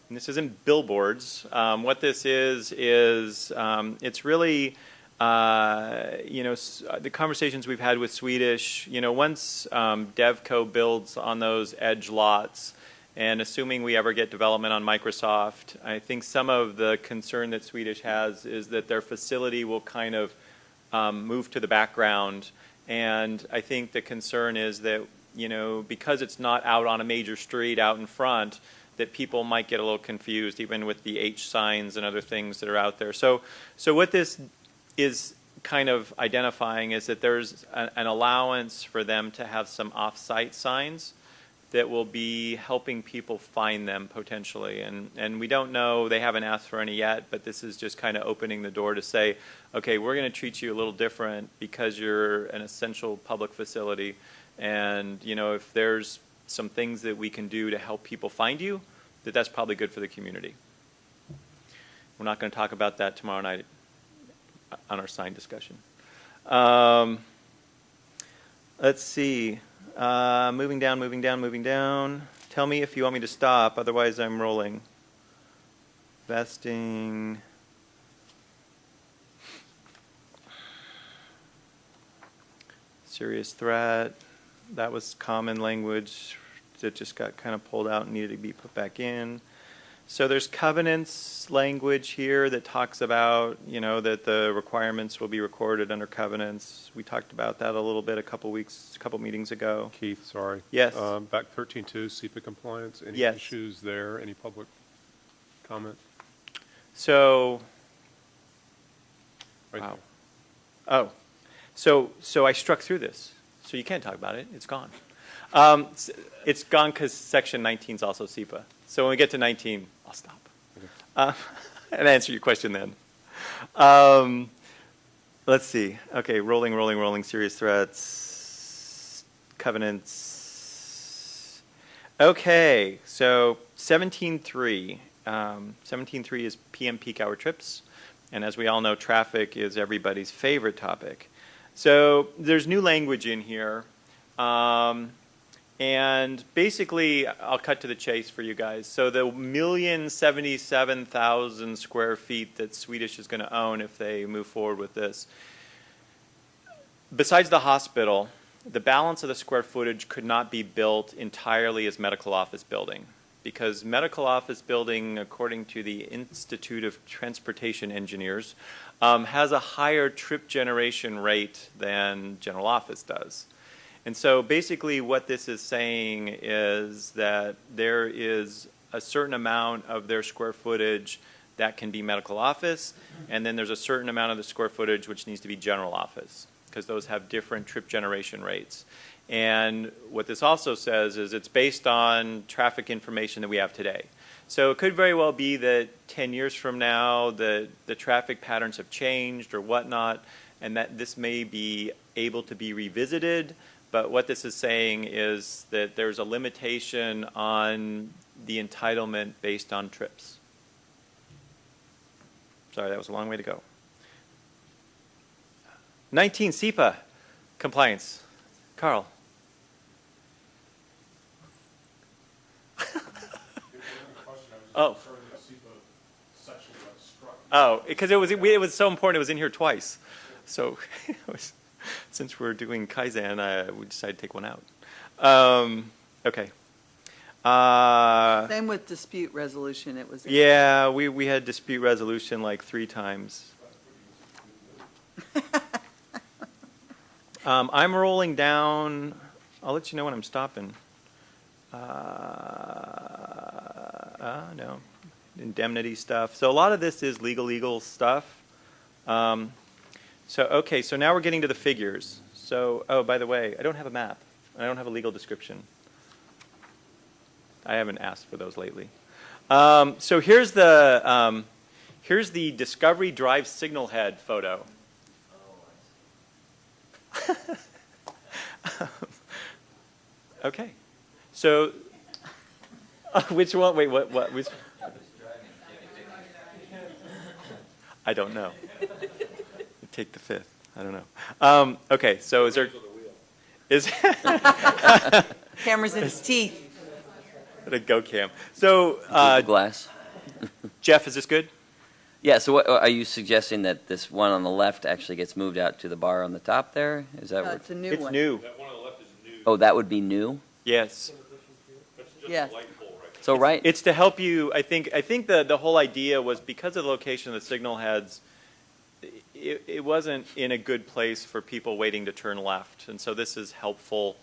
this isn't billboards. What this is it's really, the conversations we've had with Swedish, once DevCo builds on those edge lots, and assuming we ever get development on Microsoft, I think some of the concern that Swedish has is that their facility will kind of move to the background. And I think the concern is that, because it's not out on a major street out in front, that people might get a little confused, even with the H signs and other things that are out there. So what this is kind of identifying is that there's an allowance for them to have some off-site signs that will be helping people find them potentially. And we don't know, they haven't asked for any yet, but this is just kind of opening the door to say, okay, we're going to treat you a little different because you're an essential public facility. And, if there's some things that we can do to help people find you, that's probably good for the community. We're not going to talk about that tomorrow night on our sign discussion. Let's see. Moving down. Tell me if you want me to stop, otherwise I'm rolling. Vesting. Serious threat. That was common language that just got kind of pulled out and needed to be put back in. So there's covenants language here that talks about, that the requirements will be recorded under covenants. We talked about that a little bit a couple meetings ago. Keith, sorry. Yes. Back 13.2, SEPA compliance. Any Yes. issues there? Any public comment? So, Right wow. there. Oh, so I struck through this. So you can't talk about it. It's gone. It's gone because Section 19 is also SEPA. So when we get to 19, I'll stop. Okay. And answer your question then. Let's see. Okay, rolling, serious threats, covenants. Okay, so 17.3. 17.3 is PM peak hour trips. And as we all know, traffic is everybody's favorite topic. So there's new language in here. And basically, I'll cut to the chase for you guys. So the 1,077,000 square feet that Swedish is going to own if they move forward with this, besides the hospital, the balance of the square footage could not be built entirely as medical office building. Because medical office building, according to the Institute of Transportation Engineers, has a higher trip generation rate than general office does. And so basically what this is saying is that there is a certain amount of their square footage that can be medical office, and then there's a certain amount of the square footage which needs to be general office, because those have different trip generation rates. And what this also says is it's based on traffic information that we have today. So it could very well be that 10 years from now the traffic patterns have changed or whatnot, and that this may be able to be revisited. But what this is saying is that there's a limitation on the entitlement based on trips. Sorry, that was a long way to go. 19, SEPA compliance. Carl. Oh. Oh, because it was so important. It was in here twice. So since we're doing Kaizen, we decided to take one out. Okay. Same with dispute resolution. It was. Yeah, we had dispute resolution like 3 times. I'm rolling down. I'll let you know when I'm stopping. No. Indemnity stuff. So a lot of this is legal stuff. Okay, so now we're getting to the figures. So, oh, by the way, I don't have a map. I don't have a legal description. I haven't asked for those lately. So here's the Discovery Drive signal head photo. Okay. So, which one? Wait, what? Which? I don't know. Take the fifth. I don't know. Okay, so is there? Cameras in his teeth. What a go cam. So, Google Glass. Jeff, is this good? Yeah, so what, are you suggesting that this one on the left actually gets moved out to the bar on the top there? Is that what? It's a new It's one. new. Oh, that would be new? Yes. Yes. So, right, It's to help you. I think the whole idea was because of the location of the signal heads, it wasn't in a good place for people waiting to turn left, and so this is helpful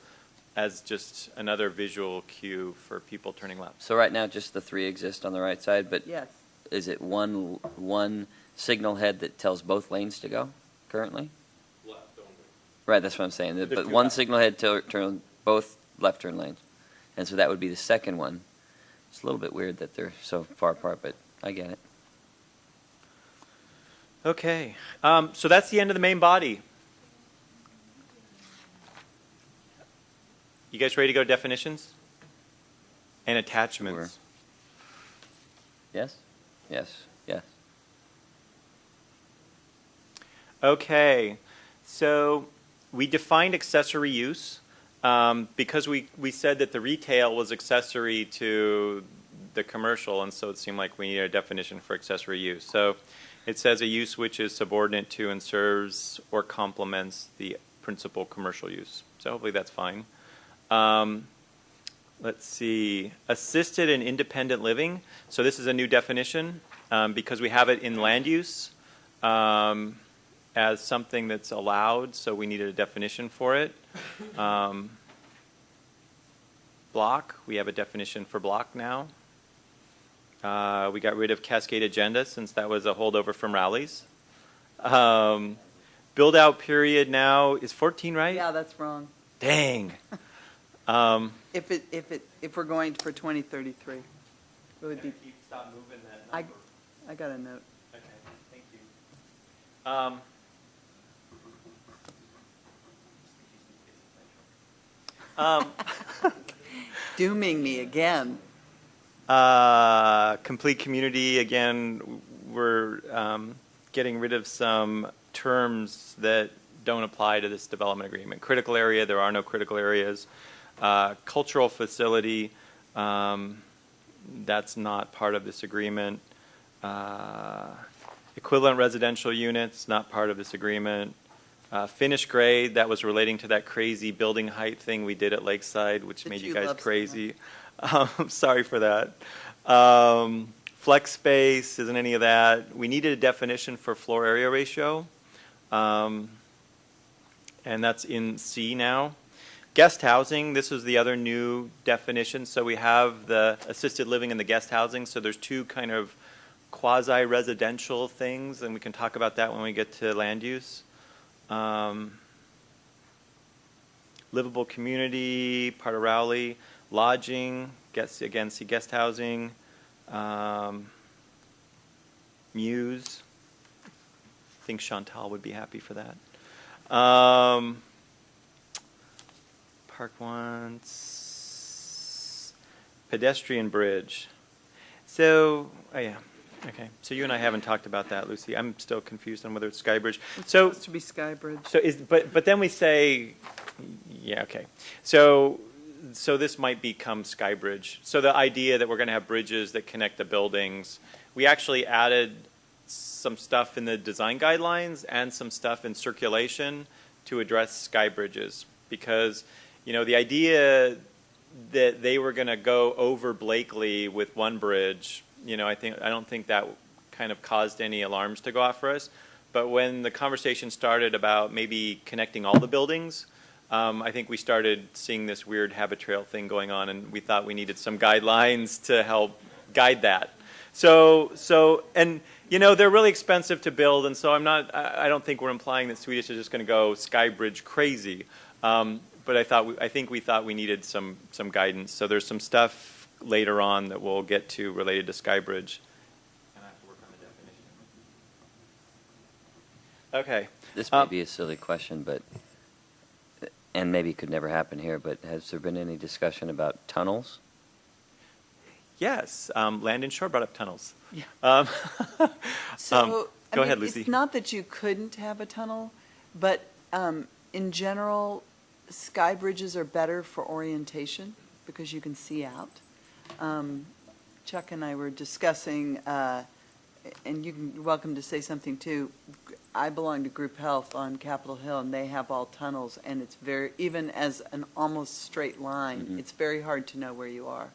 as just another visual cue for people turning left. so right now just the three exist on the right side, but Yes. is it one signal head that tells both lanes to go currently? Left only. Right, that's what I'm saying. But one signal head turn both left turn lanes, and so that would be the second one. It's a little bit weird that they're so far apart, but I get it. Okay, so that's the end of the main body. You guys ready to go to definitions and attachments? Yes? Yes. Yes. Okay, so we defined accessory use because we said that the retail was accessory to the commercial, and so it seemed like we needed a definition for accessory use. So it says a use which is subordinate to and serves or complements the principal commercial use. So hopefully that's fine. Let's see, assisted and independent living. So this is a new definition because we have it in land use as something that's allowed, so we needed a definition for it. Block, we have a definition for block now. We got rid of cascade agenda since that was a holdover from rallies. Build out period now is 14, right? Yeah, that's wrong. Dang. If we're going for 2033, it would be. Stop moving that I got a note. Okay, thank you. Dooming me again. Complete community, again, we're getting rid of some terms that don't apply to this development agreement. Critical area, there are no critical areas. Cultural facility, that's not part of this agreement. Equivalent residential units, not part of this agreement. Finished grade, that was relating to that crazy building height thing we did at Lakeside, which That made you you guys love so crazy. Sorry for that. Flex space, isn't any of that. We needed a definition for floor area ratio, and that's in C now. Guest housing, this is the other new definition. So we have the assisted living and the guest housing. So there's two kind of quasi-residential things, and we can talk about that when we get to land use. Livable community, part of Rowley. Lodging, again, see guest housing. Muse, I think Chantal would be happy for that. Park once. Pedestrian bridge. So, oh yeah, okay. So you and I haven't talked about that, Lucy. I'm still confused on whether it's Skybridge. It's So, supposed to be Skybridge. so but then we say, yeah, okay. So this might become Skybridge. So the idea that we're going to have bridges that connect the buildings, we actually added some stuff in the design guidelines and some stuff in circulation to address sky bridges, because the idea that they were going to go over Blakely with one bridge, I don't think that kind of caused any alarms to go off for us. But when the conversation started about maybe connecting all the buildings, I think we started seeing this weird habit trail thing going on, and we thought we needed some guidelines to help guide that. And you know, they're really expensive to build, and so I don't think we're implying that Swedish is just going to go Skybridge crazy. But I think we thought we needed some guidance. So there's some stuff later on that we'll get to related to Skybridge. And I have to work on the definition. Okay. This may be a silly question, but, and maybe it could never happen here, but has there been any discussion about tunnels? Yes, Land and Shore brought up tunnels. Yeah. Go ahead, Lucy. It's not that you couldn't have a tunnel, but in general, sky bridges are better for orientation because you can see out. Chuck and I were discussing, and you're welcome to say something too. I belong to Group Health on Capitol Hill, and they have all tunnels, and it's very, even as an almost straight line, it's very hard to know where you are.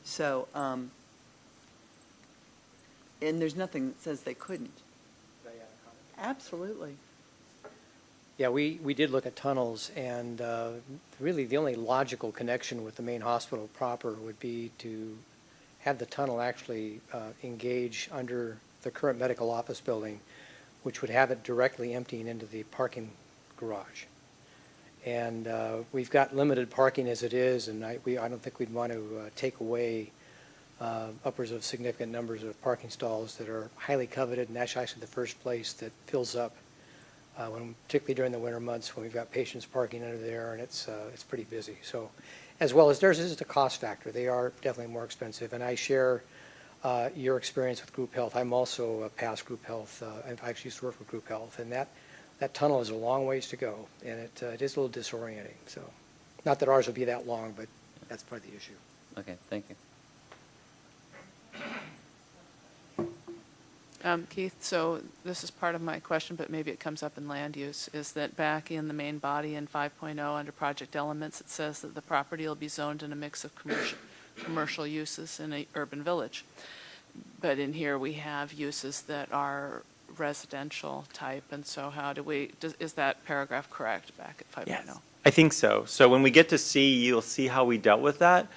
So, and there's nothing that says they couldn't. Absolutely. Yeah, we did look at tunnels, and really the only logical connection with the main hospital proper would be to have the tunnel actually engage under the current medical office building, which would have it directly emptying into the parking garage. And we've got limited parking as it is, and I don't think we'd want to take away upwards of significant numbers of parking stalls that are highly coveted, and that's actually the first place that fills up, particularly during the winter months when we've got patients parking under there, and it's pretty busy. So, as well as there's just a cost factor. They are definitely more expensive, and I share your experience with Group Health. I'm also a past Group Health. I actually used to work with Group Health, and that tunnel is a long ways to go, and it is a little disorienting. So, not that ours will be that long, but that's part of the issue. Okay, thank you. Keith, so this is part of my question, but maybe it comes up in land use, is that back in the main body in 5.0 under project elements, it says that the property will be zoned in a mix of commercial uses in an urban village. But in here we have uses that are residential type, and so how do we, is that paragraph correct back at 5.0? Yes, I think so. So when we get to C, you'll see how we dealt with that.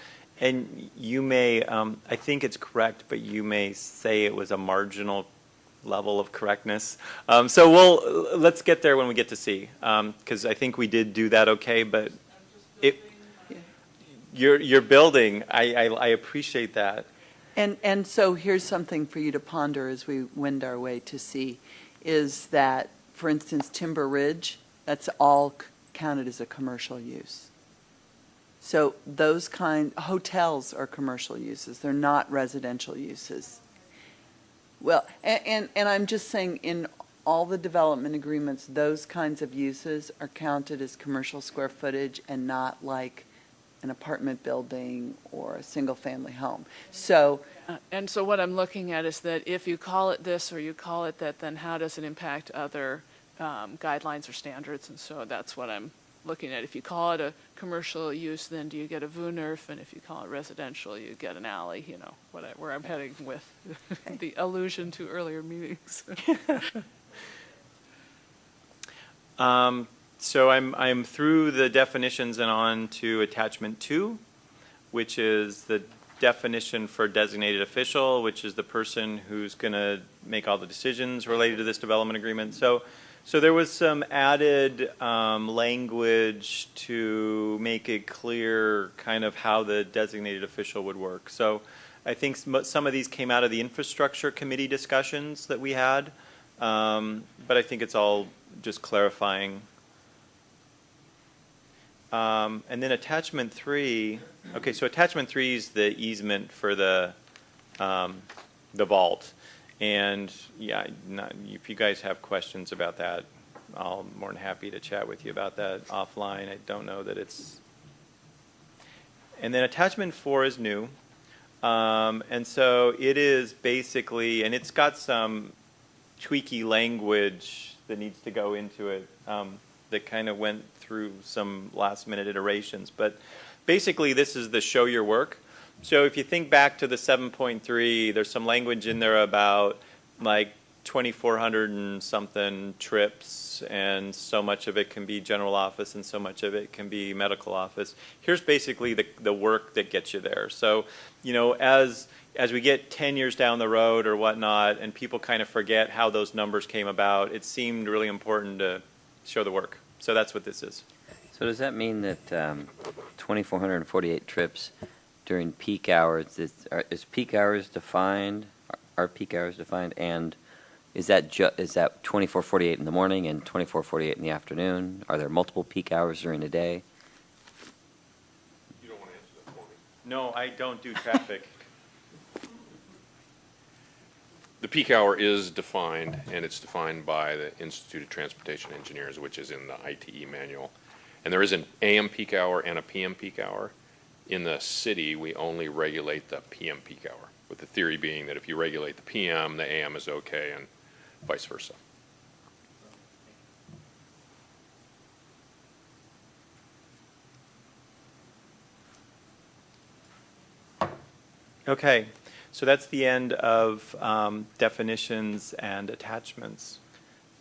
And you may, I think it's correct, but you may say it was a marginal level of correctness. So let's get there when we get to C, because I think we did do that okay, but you're building. I appreciate that. And so here's something for you to ponder as we wend our way to C, is that, for instance, Timber Ridge, that's all counted as a commercial use. So those hotels are commercial uses. They're not residential uses. Well, and I'm just saying in all the development agreements, those kinds of uses are counted as commercial square footage and not like an apartment building or a single family home. So, and so what I'm looking at is that if you call it this or you call it that, then how does it impact other guidelines or standards? And so that's what I'm looking at. If you call it a commercial use, then do you get a VUNERF? And if you call it residential, you get an alley, you know, where I'm heading with the allusion to earlier meetings. So I'm through the definitions and on to attachment 2, which is the definition for designated official, which is the person who's going to make all the decisions related to this development agreement. So there was some added language to make it clear kind of how the designated official would work. So I think some of these came out of the infrastructure committee discussions that we had, but I think it's all just clarifying. And then attachment 3, okay, so attachment 3 is the easement for the vault. And yeah, if you guys have questions about that, I'm more than happy to chat with you about that offline. I don't know that it's... And then attachment 4 is new. And so it is basically, and it's got some tweaky language that needs to go into it that kind of went through some last minute iterations. But basically this is the show your work. So if you think back to the 7.3, there's some language in there about like 2,400 and something trips, and so much of it can be general office and so much of it can be medical office. Here's basically the work that gets you there. So, you know, as we get 10 years down the road or whatnot, and people kind of forget how those numbers came about, it seemed really important to show the work. So that's what this is. So does that mean that 2,448 trips during peak hours, is peak hours defined, are peak hours defined, and is that 24:48 in the morning and 24:48 in the afternoon? Are there multiple peak hours during the day? You don't want to answer that for me. No, I don't do traffic. The peak hour is defined, and it's defined by the Institute of Transportation Engineers, which is in the ITE manual. And there is an AM peak hour and a PM peak hour. In the city, we only regulate the PM peak hour, with the theory being that if you regulate the PM, the AM is okay, and vice versa. Okay, so that's the end of definitions and attachments.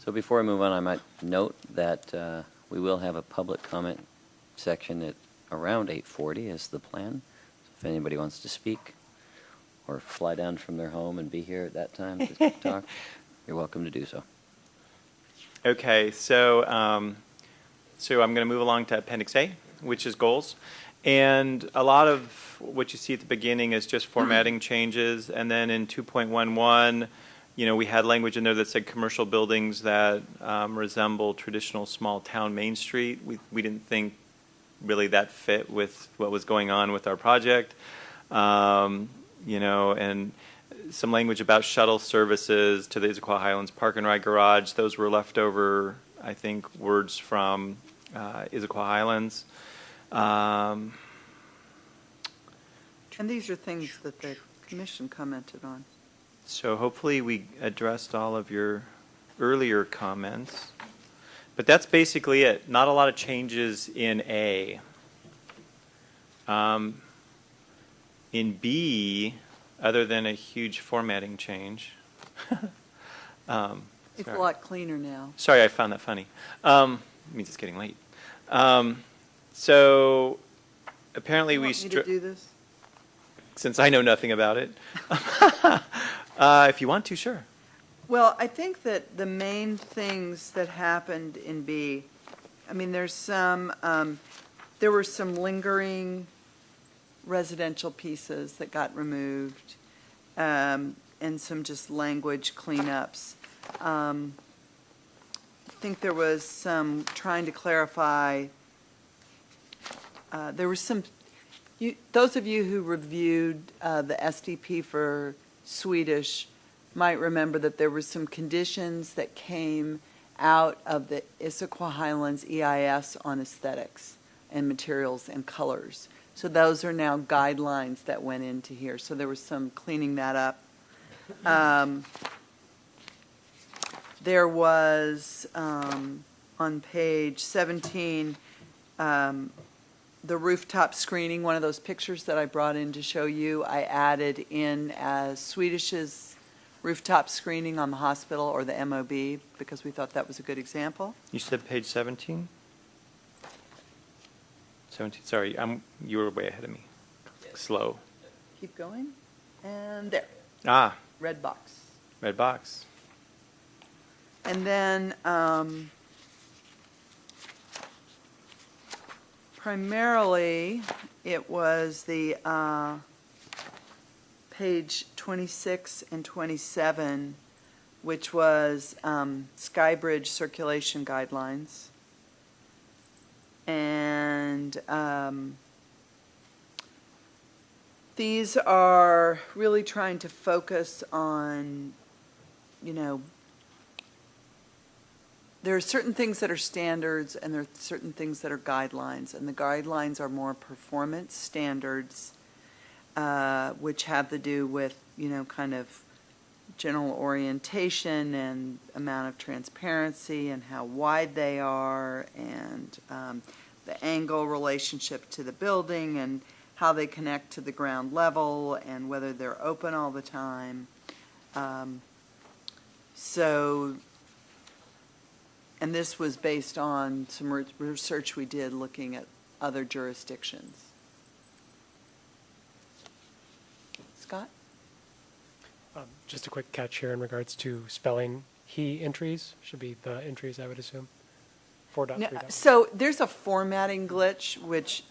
So before I move on, I might note that we will have a public comment section at around 8:40 is the plan. So if anybody wants to speak or fly down from their home and be here at that time to talk, you're welcome to do so. Okay, so I'm going to move along to Appendix A, which is goals. And a lot of what you see at the beginning is just formatting changes. And then in 2.11, you know, we had language in there that said commercial buildings that resemble traditional small town Main Street. We didn't think really that fit with what was going on with our project. You know, and some language about shuttle services to the Issaquah Highlands Park and Ride Garage. Those were leftover, I think, words from Issaquah Highlands. And these are things that the commission commented on. So hopefully we addressed all of your earlier comments. But that's basically it. Not a lot of changes in A. In B, other than a huge formatting change. It's a sorry. lot cleaner now. Sorry, I found that funny. It means it's getting late. So apparently You we... want me to do this? Since I know nothing about it. If you want to, sure. Well, I think that the main things that happened in B, I mean, there were some lingering residential pieces that got removed, and some just language cleanups. I think there was some trying to clarify, there was some, those of you who reviewed the SDP for Swedish might remember that there were some conditions that came out of the Issaquah Highlands EIS on aesthetics and materials and colors. So those are now guidelines that went into here. So there was some cleaning that up. There was, on page 17, the rooftop screening, one of those pictures that I brought in to show you, I added in as Swedish's rooftop screening on the hospital or the MOB because we thought that was a good example. You said page 17? 17, sorry, you were way ahead of me. Slow. Keep going. And there. Ah, Red box. red box. And then primarily it was the page 26 and 27, which was Skybridge circulation guidelines. And these are really trying to focus on, you know, there are certain things that are standards and there are certain things that are guidelines. And the guidelines are more performance standards, which have to do with, you know, kind of general orientation and amount of transparency and how wide they are and the angle relationship to the building and how they connect to the ground level and whether they're open all the time. So, and this was based on some research we did looking at other jurisdictions. Scott? Just a quick catch here in regards to spelling he entries, should be the entries, I would assume. 4.3. So there's a formatting glitch, which,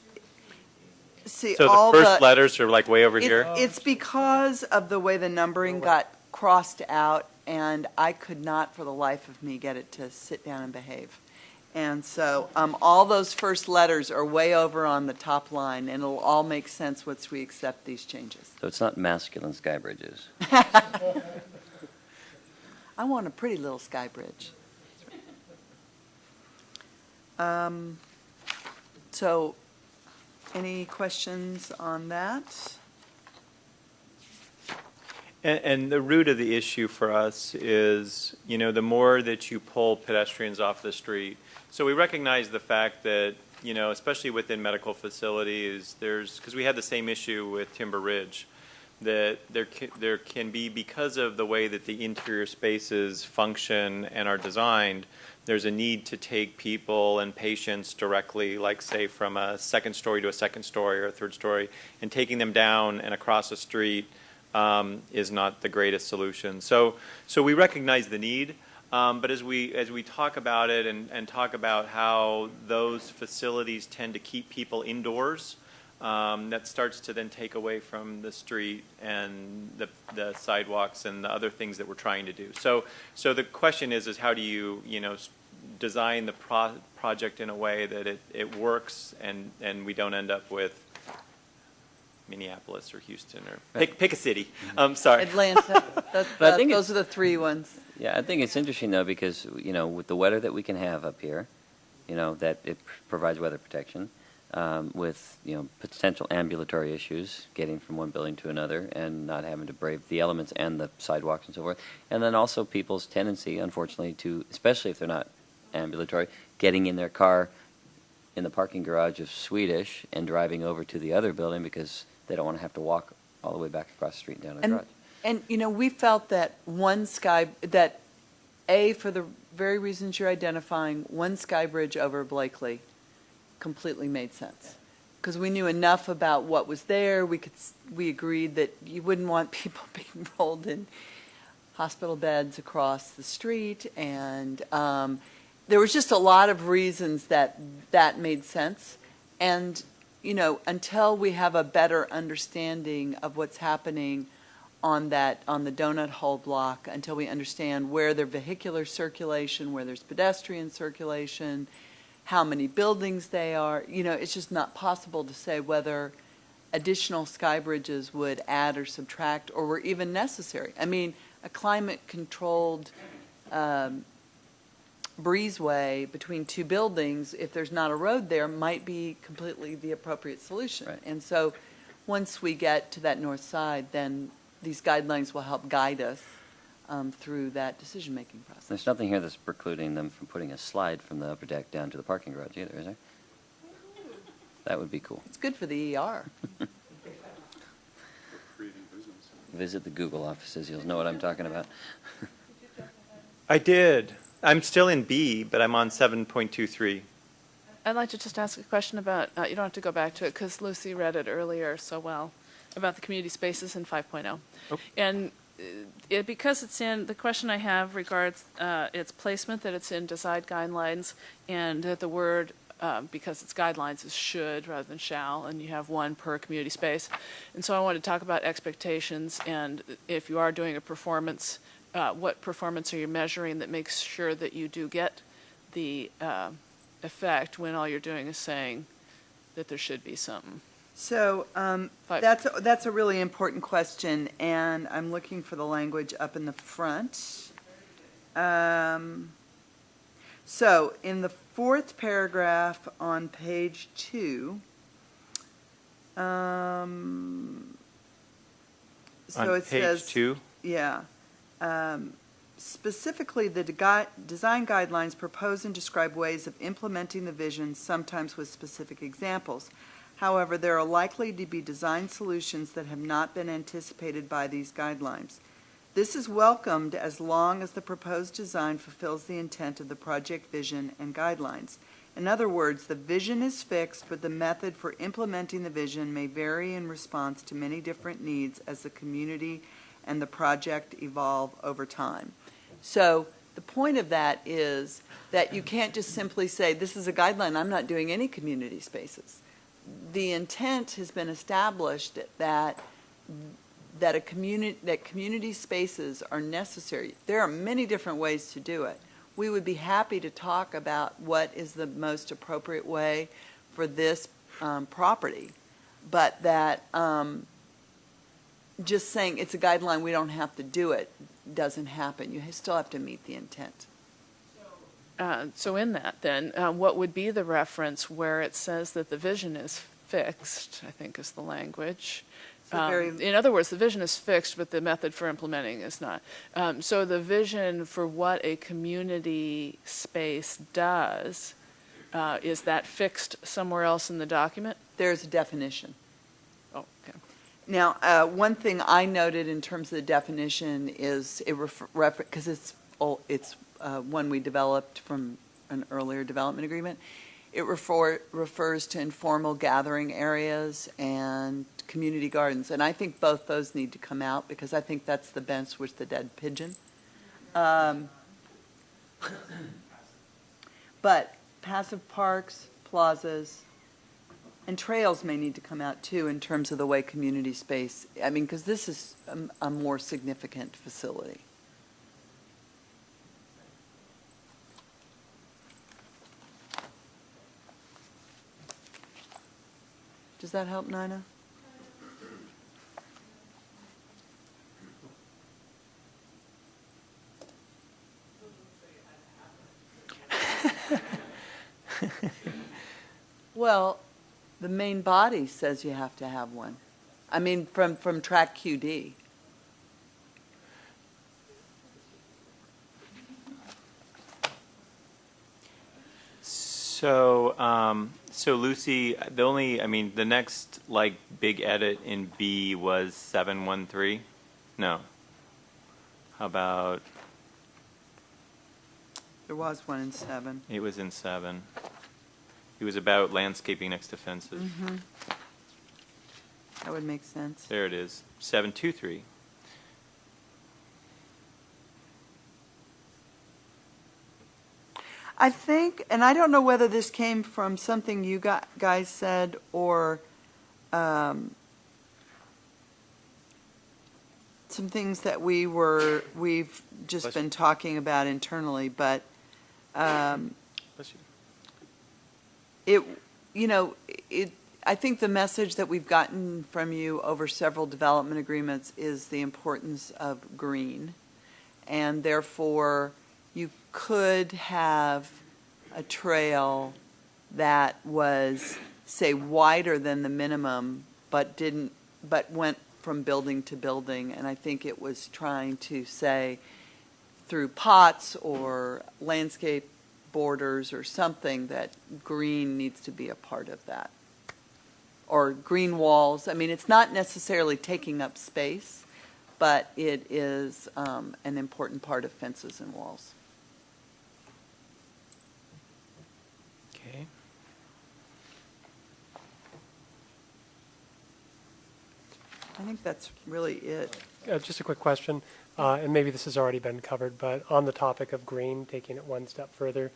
see, So all the first letters are like way over it's, here? it's because of the way the numbering got crossed out, and I could not for the life of me get it to sit down and behave. And so all those first letters are way over on the top line, and it'll all make sense once we accept these changes. So it's not masculine sky bridges. I want a pretty little sky bridge. So, any questions on that? And the root of the issue for us is, you know, the more that you pull pedestrians off the street. So we recognize the fact that, you know, especially within medical facilities, because we had the same issue with Timber Ridge, that there can be, because of the way that the interior spaces function and are designed, there's a need to take people and patients directly, like say from a second story to a second story or a third story, and taking them down and across the street is not the greatest solution. So we recognize the need, but as we talk about it and talk about how those facilities tend to keep people indoors, that starts to then take away from the street and the sidewalks and the other things that we're trying to do. So the question is how do you design the project in a way that it works and we don't end up with Minneapolis or Houston or pick a city. Sorry. Atlanta. Those are the three ones. Yeah, I think it's interesting though because with the weather that we can have up here, that it provides weather protection. With potential ambulatory issues, getting from one building to another, and not having to brave the elements and the sidewalks and so forth, and then also people's tendency, unfortunately, to, especially if they're not ambulatory, getting in their car in the parking garage of Swedish and driving over to the other building because they don't want to have to walk all the way back across the street and down to the garage. And we felt that for the very reasons you're identifying, one sky bridge over Blakely completely made sense because we knew enough about what was there. We agreed that you wouldn't want people being rolled in hospital beds across the street, and there was just a lot of reasons that made sense. And until we have a better understanding of what's happening on the donut hole block, until we understand where there's vehicular circulation, where there's pedestrian circulation, how many buildings they are, it's just not possible to say whether additional sky bridges would add or subtract or were even necessary. I mean, a climate-controlled breezeway between two buildings, if there's not a road there, might be completely the appropriate solution. Right. And so once we get to that north side, then these guidelines will help guide us through that decision-making process. There's nothing here that's precluding them from putting a slide from the upper deck down to the parking garage either, is there? That would be cool. It's good for the ER. Visit the Google offices, you'll know what I'm talking about. I did. I'm still in B, but I'm on 7.23. I'd like to just ask a question about, you don't have to go back to it because Lucy read it earlier so well, about the community spaces in 5.0. Oh. And because it's in, the question I have regards its placement, that it's in design guidelines, and that the word, because it's guidelines, is should rather than shall, and you have one per community space. And so I want to talk about expectations, and if you are doing a performance, what performance are you measuring that makes sure that you do get the effect when all you're doing is saying that there should be something? So that's a really important question, and I'm looking for the language up in the front. So in the fourth paragraph on page 2, so it says, page 2? Yeah. Specifically, the design guidelines propose and describe ways of implementing the vision, sometimes with specific examples. However, there are likely to be design solutions that have not been anticipated by these guidelines. This is welcomed as long as the proposed design fulfills the intent of the project vision and guidelines. In other words, the vision is fixed, but the method for implementing the vision may vary in response to many different needs as the community and the project evolve over time. So the point of that is that you can't just simply say, this is a guideline, I'm not doing any community spaces. The intent has been established that community spaces are necessary. There are many different ways to do it. We would be happy to talk about what is the most appropriate way for this property, but that just saying it's a guideline, we don't have to do it, doesn't happen. You still have to meet the intent. So in that, then, what would be the reference where it says that the vision is fixed, I think is the language. In other words, the vision is fixed, but the method for implementing is not. So the vision for what a community space does, is that fixed somewhere else in the document? There's a definition. Oh, okay. Now, one thing I noted in terms of the definition is it because it's one we developed from an earlier development agreement. It refers to informal gathering areas and community gardens, and I think both those need to come out because I think that's the bench with the dead pigeon. But passive parks, plazas, and trails may need to come out too in terms of the way community space, I mean, because this is a more significant facility. Does that help, Nina? Well, the main body says you have to have one. I mean, from track QD. So Lucy, the next big edit in B was 713. No. How about? There was one in 7. It was in 7. It was about landscaping next to fences. Mm-hmm. That would make sense. There it is. 723. I think, and I don't know whether this came from something you guys said or some things that we've just been talking about internally, but I think the message that we've gotten from you over several development agreements is the importance of green, and therefore you could have a trail that was, say, wider than the minimum, but went from building to building. And I think it was trying to say through pots or landscape borders or something that green needs to be a part of that. Or green walls. I mean, it's not necessarily taking up space, but it is an important part of fences and walls. Okay. I think that's really it. Just a quick question, and maybe this has already been covered, but on the topic of green, taking it one step further,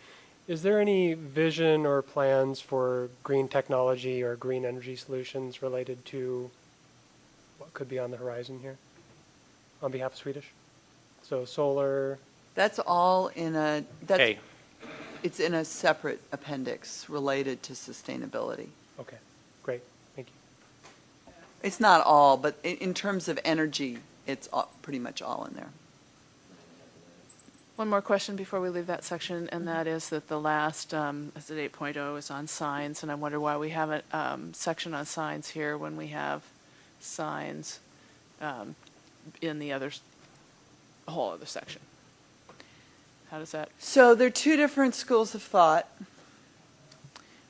is there any vision or plans for green technology or green energy solutions related to what could be on the horizon here on behalf of Swedish? So solar? That's all in a, Hey. it's in a separate appendix related to sustainability. Okay, great, thank you. It's not all, but in terms of energy, it's pretty much all in there. One more question before we leave that section, and that is that the last, is it 8.0, is on signs, and I wonder why we have a section on signs here when we have signs in the whole other section. How does that? So there are two different schools of thought,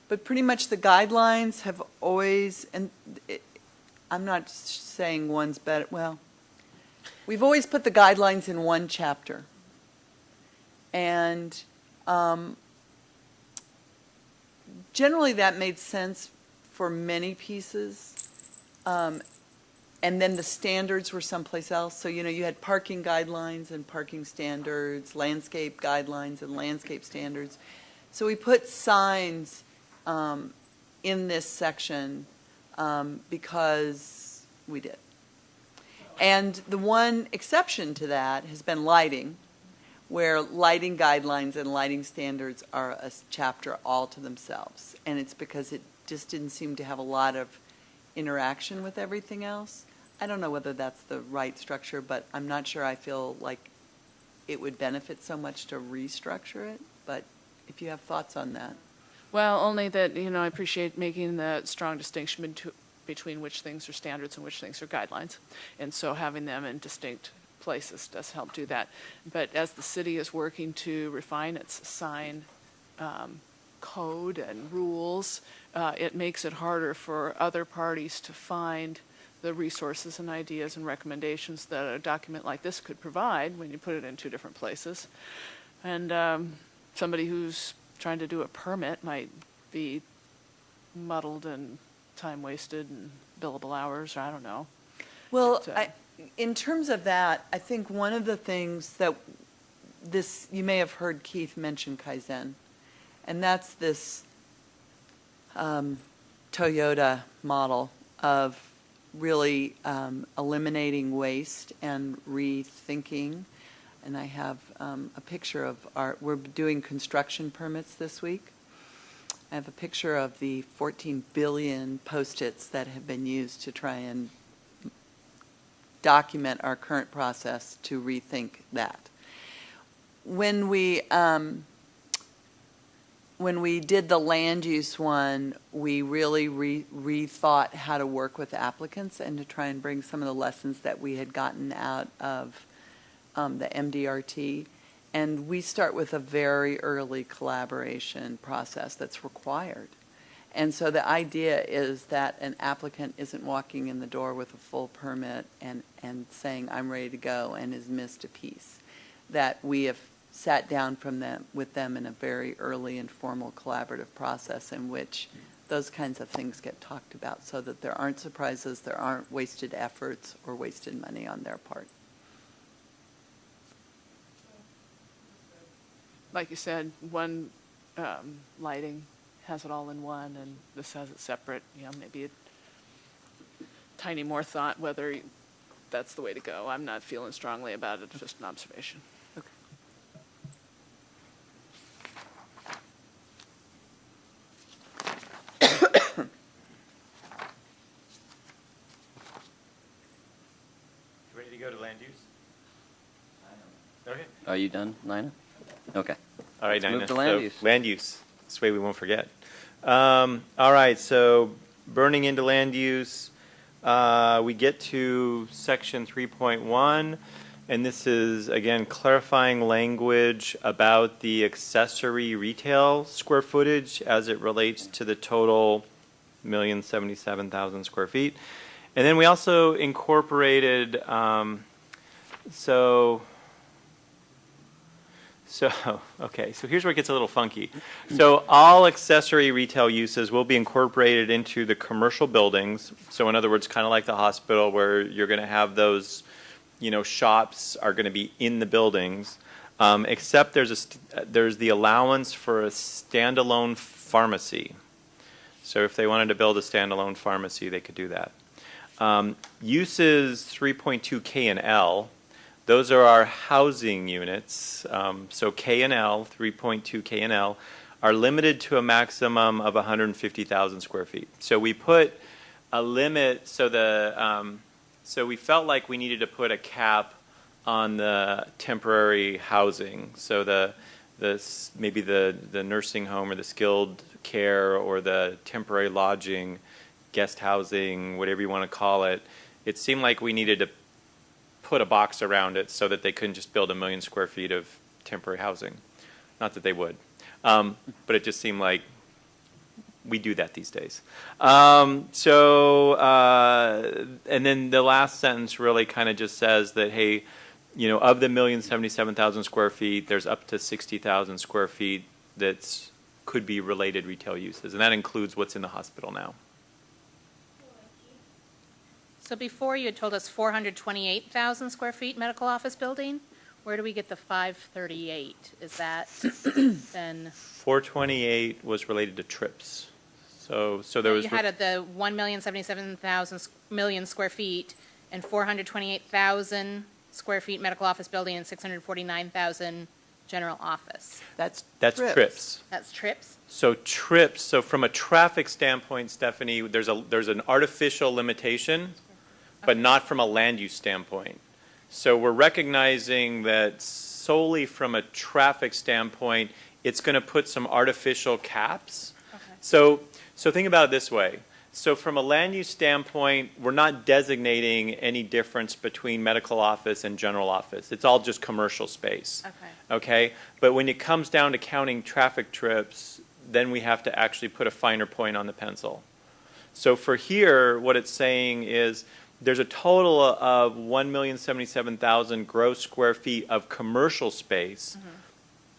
but pretty much the guidelines have always, and I'm not saying one's better, well, We've always put the guidelines in one chapter. And generally that made sense for many pieces. And then the standards were someplace else. So, you had parking guidelines and parking standards, landscape guidelines and landscape standards. So we put signs in this section because we did. And the one exception to that has been lighting, where lighting guidelines and lighting standards are a chapter all to themselves. And it's because it just didn't seem to have a lot of interaction with everything else. I don't know whether that's the right structure, but I'm not sure I feel like it would benefit so much to restructure it. But if you have thoughts on that. Well, only that, I appreciate making the strong distinction between which things are standards and which things are guidelines. And so having them in distinct places does help do that. But as the city is working to refine its sign code and rules, it makes it harder for other parties to find the resources and ideas and recommendations that a document like this could provide when you put it in two different places. And somebody who's trying to do a permit might be muddled and time wasted and billable hours, or I don't know. Well, But, in terms of that, I think one of the things that you may have heard Keith mention Kaizen, and that's this Toyota model of really eliminating waste and rethinking. And I have a picture of we're doing construction permits this week. I have a picture of the 14 billion Post-its that have been used to try and document our current process to rethink that. When we did the land use one, we really rethought how to work with applicants and to try and bring some of the lessons that we had gotten out of the MDRT. And we start with a very early collaboration process that's required. And so the idea is that an applicant isn't walking in the door with a full permit and saying, I'm ready to go, and has missed a piece. That we have sat down with them in a very early and formal collaborative process in which those kinds of things get talked about so that there aren't surprises, there aren't wasted efforts or wasted money on their part. like you said, one lighting has it all in one, and this has it separate. Maybe a tiny more thought whether that's the way to go. I'm not feeling strongly about it. It's just an observation. Okay. Ready to go to land use? Okay. Are you done, Nina? Okay. All right, Let's Nina. move to land So, use. Land use. This way we won't forget. All right, so burning into land use, we get to section 3.1, and this is, again, clarifying language about the accessory retail square footage as it relates to the total 1,077,000 square feet. And then we also incorporated, okay, so here's where it gets a little funky. So all accessory retail uses will be incorporated into the commercial buildings. So in other words, kind of like the hospital where you're going to have those, shops are going to be in the buildings, except there's the allowance for a standalone pharmacy. So if they wanted to build a standalone pharmacy, they could do that. Uses 3.2 K and L. Those are our housing units. So K and L, 3.2 K and L, are limited to a maximum of 150,000 square feet. So we put a limit. So we felt like we needed to put a cap on the temporary housing. So maybe the nursing home or the skilled care or the temporary lodging, guest housing, whatever you want to call it. It seemed like we needed to put a box around it so that they couldn't just build 1 million square feet of temporary housing. Not that they would. But it just seemed like we do that these days. And then the last sentence really kind of just says that, hey, of the 1,077,000 square feet, there's up to 60,000 square feet that's could be related retail uses, and that includes what's in the hospital now. So before you had told us 428,000 square feet medical office building. Where do we get the 538? Is that then? 428 was related to trips. So there was. You had the 1,077,000 square feet and 428,000 square feet medical office building and 649,000 general office. That's trips. trips. That's trips? So trips. So from a traffic standpoint, Stephanie, there's an artificial limitation, but not from a land use standpoint. So we're recognizing that solely from a traffic standpoint, it's going to put some artificial caps. Okay. So think about it this way. So from a land use standpoint, we're not designating any difference between medical office and general office. It's all just commercial space. Okay? But when it comes down to counting traffic trips, then we have to actually put a finer point on the pencil. So for here, what it's saying is there's a total of 1,077,000 gross square feet of commercial space,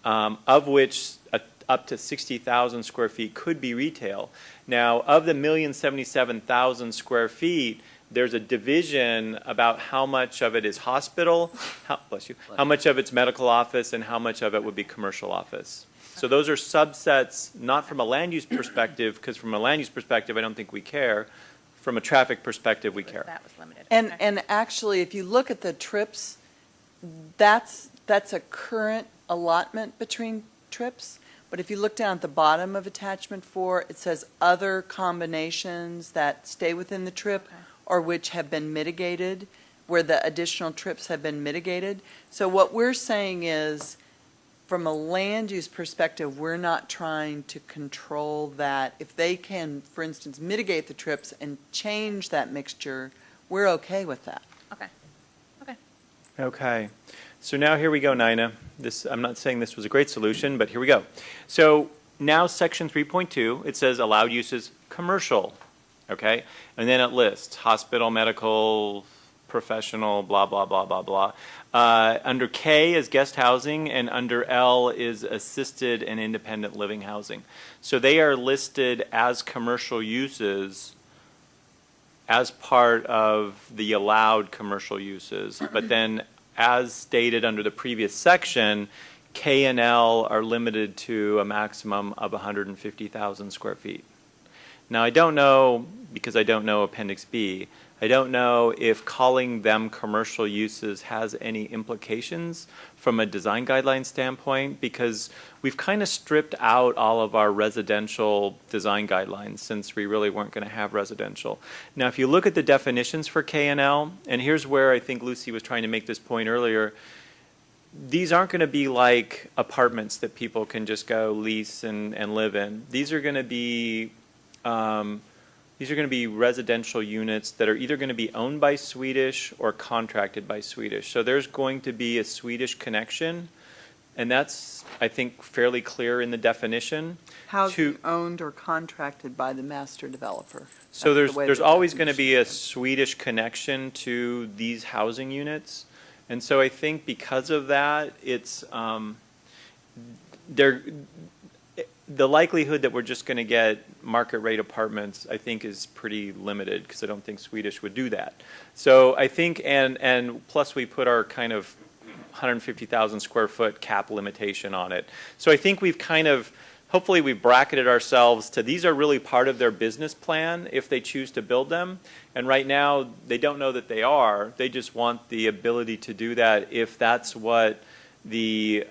of which up to 60,000 square feet could be retail. Now, of the 1,077,000 square feet, there's a division about how much of it is hospital, how much of it's medical office, and how much of it would be commercial office. So those are subsets, not from a land use perspective, because from a land use perspective, I don't think we care. From a traffic perspective, we care. That was limited. And actually, if you look at the trips, that's a current allotment between trips. But if you look down at the bottom of attachment 4, it says other combinations that stay within the trip or which have been mitigated, where the additional trips have been mitigated. So what we're saying is, from a land use perspective, we're not trying to control that. If they can, for instance, mitigate the trips and change that mixture, we're okay with that. Okay. Okay. Okay. So now here we go, Nina. I'm not saying this was a great solution, but here we go. So now section 3.2, it says allowed uses commercial, okay? And then it lists hospital, medical, professional, blah, blah, blah, blah, blah. Under K is guest housing, and under L is assisted and independent living housing. So they are listed as commercial uses as part of the allowed commercial uses. But then, as stated under the previous section, K and L are limited to a maximum of 150,000 square feet. Now, I don't know, because I don't know Appendix B, I don't know if calling them commercial uses has any implications from a design guideline standpoint, because we've kind of stripped out all of our residential design guidelines since we really weren't going to have residential. Now, if you look at the definitions for K and L, and here's where I think Lucy was trying to make this point earlier, these aren't going to be like apartments that people can just go lease and live in. These are going to be residential units that are either going to be owned by Swedish or contracted by Swedish. So there's going to be a Swedish connection, and that's, I think, fairly clear in the definition. Housing owned or contracted by the master developer. So there's always going to be a Swedish connection to these housing units. And so I think because of that, it's the likelihood that we're just going to get market rate apartments, I think, is pretty limited, because I don't think Swedish would do that. So I think, and plus we put our kind of 150,000 square foot cap limitation on it. So I think we've kind of, hopefully we've bracketed ourselves to these are really part of their business plan if they choose to build them. And right now they don't know that they are. They just want the ability to do that if that's what the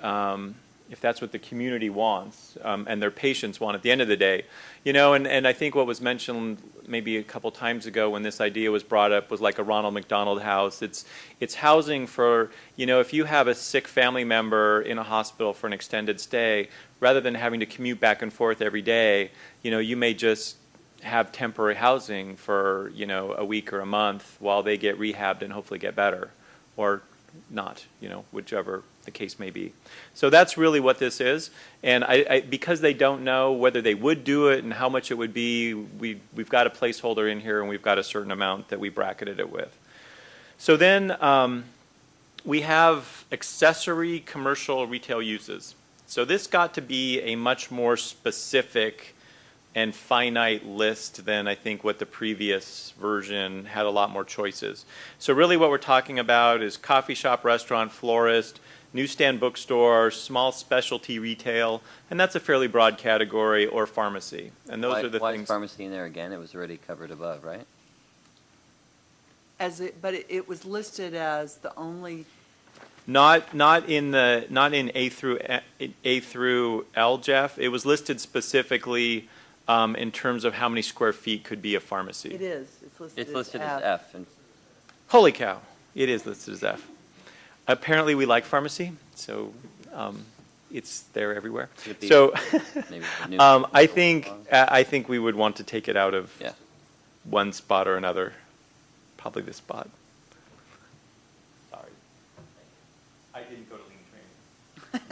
community wants, and their patients want at the end of the day. You know, and I think what was mentioned maybe a couple times ago when this idea was brought up was like a Ronald McDonald House. It's housing for, you know, if you have a sick family member in a hospital for an extended stay, rather than having to commute back and forth every day, you know, you may just have temporary housing for, you know, a week or a month while they get rehabbed and hopefully get better, or not, you know, whichever the case may be. So that's really what this is. And because they don't know whether they would do it and how much it would be, we've got a placeholder in here and we've got a certain amount that we bracketed it with. So then we have accessory commercial retail uses. So this got to be a much more specific and finite list than I think what the previous version had a lot more choices. So really what we're talking about is coffee shop, restaurant, florist, newsstand bookstore, small specialty retail, and that's a fairly broad category, or pharmacy. And those are the why things. Is pharmacy in there again? It was already covered above, right? But it was listed as the only, Not in A through L, Jeff. It was listed specifically in terms of how many square feet could be a pharmacy. it is, it's listed It's listed as as F. And Holy cow! It is listed as F. Apparently, we like pharmacy, so it's there everywhere. Could it be So, maybe the new I think we would want to take it out of Yeah. one spot or another. Probably this spot. Sorry, I didn't go to lean training,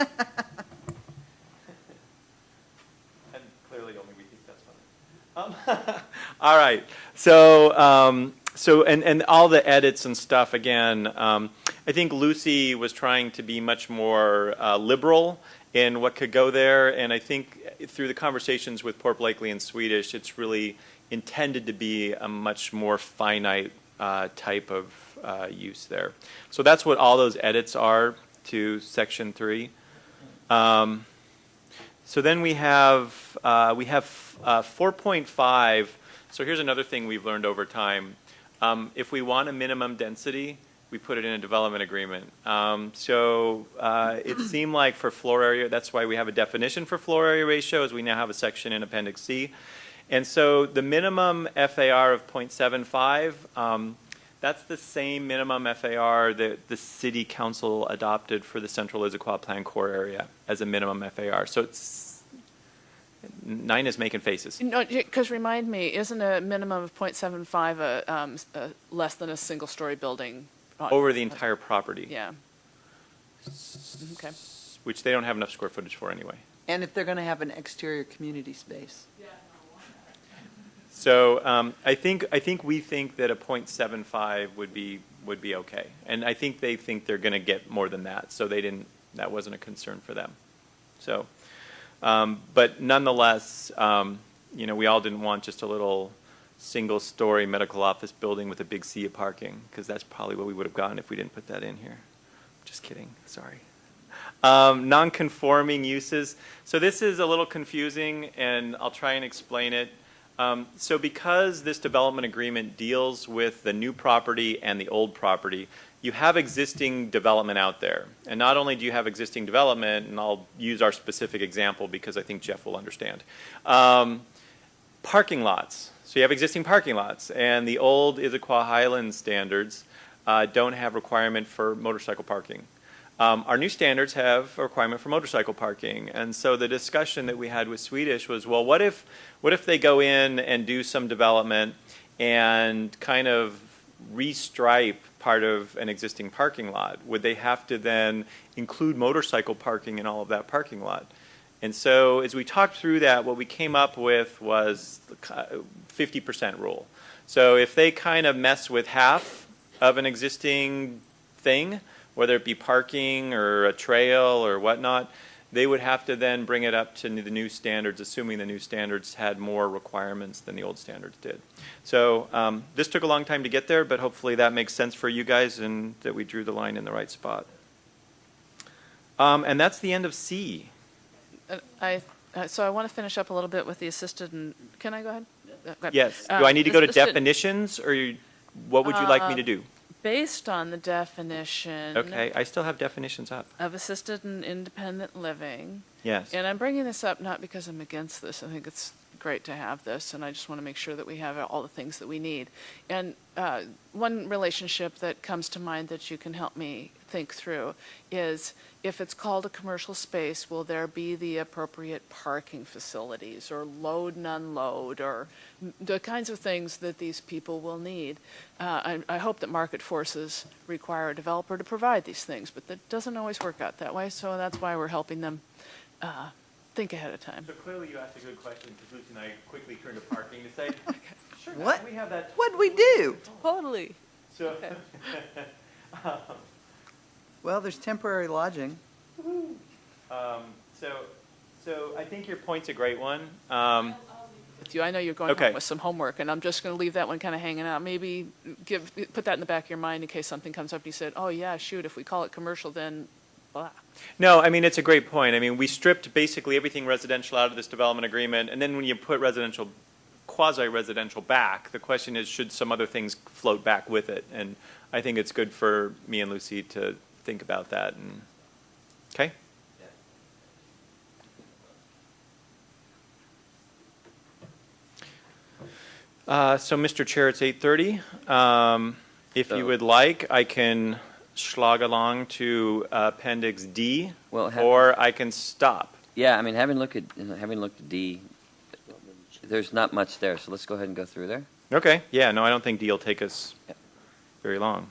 and clearly only we think that's funny. All right, so. And all the edits and stuff, again, I think Lucy was trying to be much more liberal in what could go there, and I think through the conversations with Port Blakely and Swedish, it's really intended to be a much more finite type of use there. So that's what all those edits are to Section 3. So then we have 4.5. So here's another thing we've learned over time. If we want a minimum density, we put it in a development agreement. It seemed like for floor area, that's why we have a definition for floor area ratio, as we now have a section in Appendix C. And so the minimum FAR of 0.75, that's the same minimum FAR that the City Council adopted for the Central Issaquah Plan Core area as a minimum FAR. So it's, Nina's making faces. No, because remind me, isn't a minimum of 0.75 a less than a single-story building? Over the entire property. Yeah. Okay. Which they don't have enough square footage for anyway. and if they're going to have an exterior community space. So I think we think that a 0.75 would be okay, and I think they think they're going to get more than that. So that wasn't a concern for them. So, but nonetheless, we all didn't want just a little single-story medical office building with a big sea of parking, because that's probably what we would have gotten if we didn't put that in here. Just kidding. Sorry. Non-conforming uses. So this is a little confusing, and I'll try and explain it. So because this development agreement deals with the new property and the old property, you have existing development out there. And not only do you have existing development, and I'll use our specific example because I think Jeff will understand. Parking lots. So you have existing parking lots, and the old Issaquah Highlands standards don't have requirement for motorcycle parking. Our new standards have a requirement for motorcycle parking, and so the discussion that we had with Swedish was, well, what if they go in and do some development and kind of restripe part of an existing parking lot? Would they have to then include motorcycle parking in all of that parking lot? And so as we talked through that, what we came up with was the 50% rule. So if they kind of mess with half of an existing thing, whether it be parking or a trail or whatnot, they would have to then bring it up to the new standards, assuming the new standards had more requirements than the old standards did. So this took a long time to get there, but hopefully that makes sense for you guys and that we drew the line in the right spot. And that's the end of C. So I want to finish up a little bit with the assisted and, can I go ahead? Yes. Do I need to go to Assisted- definitions, or what would you like me to do? Based on the definition Okay, I still have definitions up. of assisted and independent living, Yes. and I'm bringing this up not because I'm against this. I think it's great to have this, and I just want to make sure that we have all the things that we need. And one relationship that comes to mind that you can help me think through is, if it's called a commercial space, will there be the appropriate parking facilities or load and unload, or the kinds of things that these people will need? I hope that market forces require a developer to provide these things, but that doesn't always work out that way, so that's why we're helping them think ahead of time. So clearly you asked a good question, because Lucy and I quickly turned to parking to say, sure, What? we have that. What'd we do? Totally. So, Okay. Well, there's temporary lodging. so I think your point's a great one. With you, I know you're going Okay. home with some homework, and I'm just going to leave that one kind of hanging out. Maybe put that in the back of your mind in case something comes up and you said, oh yeah, shoot, if we call it commercial, then blah. No, I mean, it's a great point. I mean, we stripped basically everything residential out of this development agreement, and then when you put residential, quasi-residential back, the question is, should some other things float back with it? And I think it's good for me and Lucy to think about that. And okay? So, Mr. Chair, it's 8:30. If you would like, I can slog along to Appendix D, Well, or I can stop. Yeah, I mean, having looked at D, there's not much there, so let's go ahead and go through there. Okay, yeah, no, I don't think D will take us Yep. very long.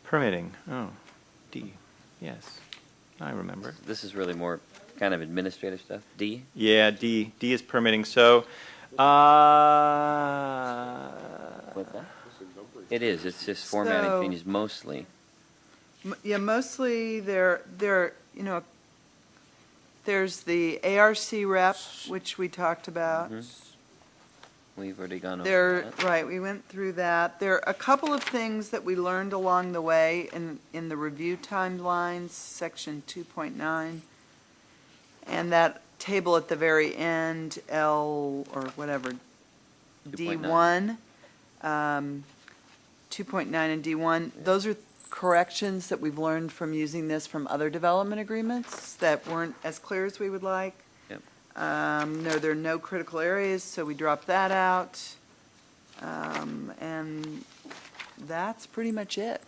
Permitting, oh, D, yes, I remember. This is really more kind of administrative stuff. D? Yeah, D is permitting, so, What's that? It is, it's just formatting So- things mostly. Yeah, mostly there's the ARC rep, which we talked about. We've already gone over There, that. right, we went through that. There are a couple of things that we learned along the way in the review timelines, section 2.9. And that table at the very end, L or whatever, 2.9. D1, 2.9 and D1, those are corrections that we've learned from using this from other development agreements that weren't as clear as we would like. Yep. No, there are no critical areas, so we dropped that out. And that's pretty much it.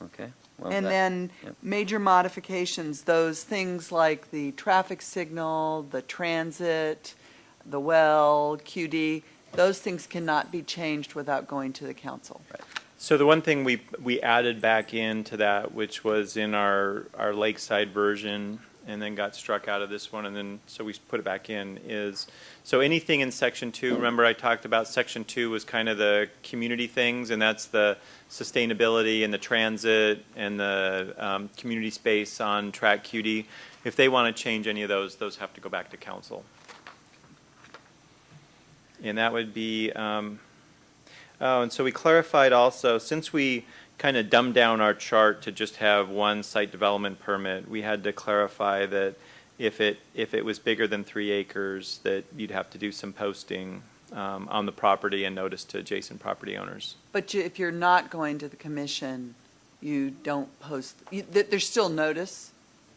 Okay. Well, And that- then yep. major modifications, those things like the traffic signal, the transit, the well, QD, those things cannot be changed without going to the council. so the one thing we added back into that, which was in our Lakeside version, and then got struck out of this one, and then, so we put it back in, is, so anything in Section 2, remember I talked about Section 2 was kind of the community things, and that's the sustainability and the transit and the community space on track QD. If they want to change any of those have to go back to council. And that would be, oh, and so we clarified also, since we kind of dumbed down our chart to just have one site development permit, we had to clarify that if it was bigger than 3 acres, that you'd have to do some posting on the property and notice to adjacent property owners. But if you're not going to the commission, you don't post, there's still notice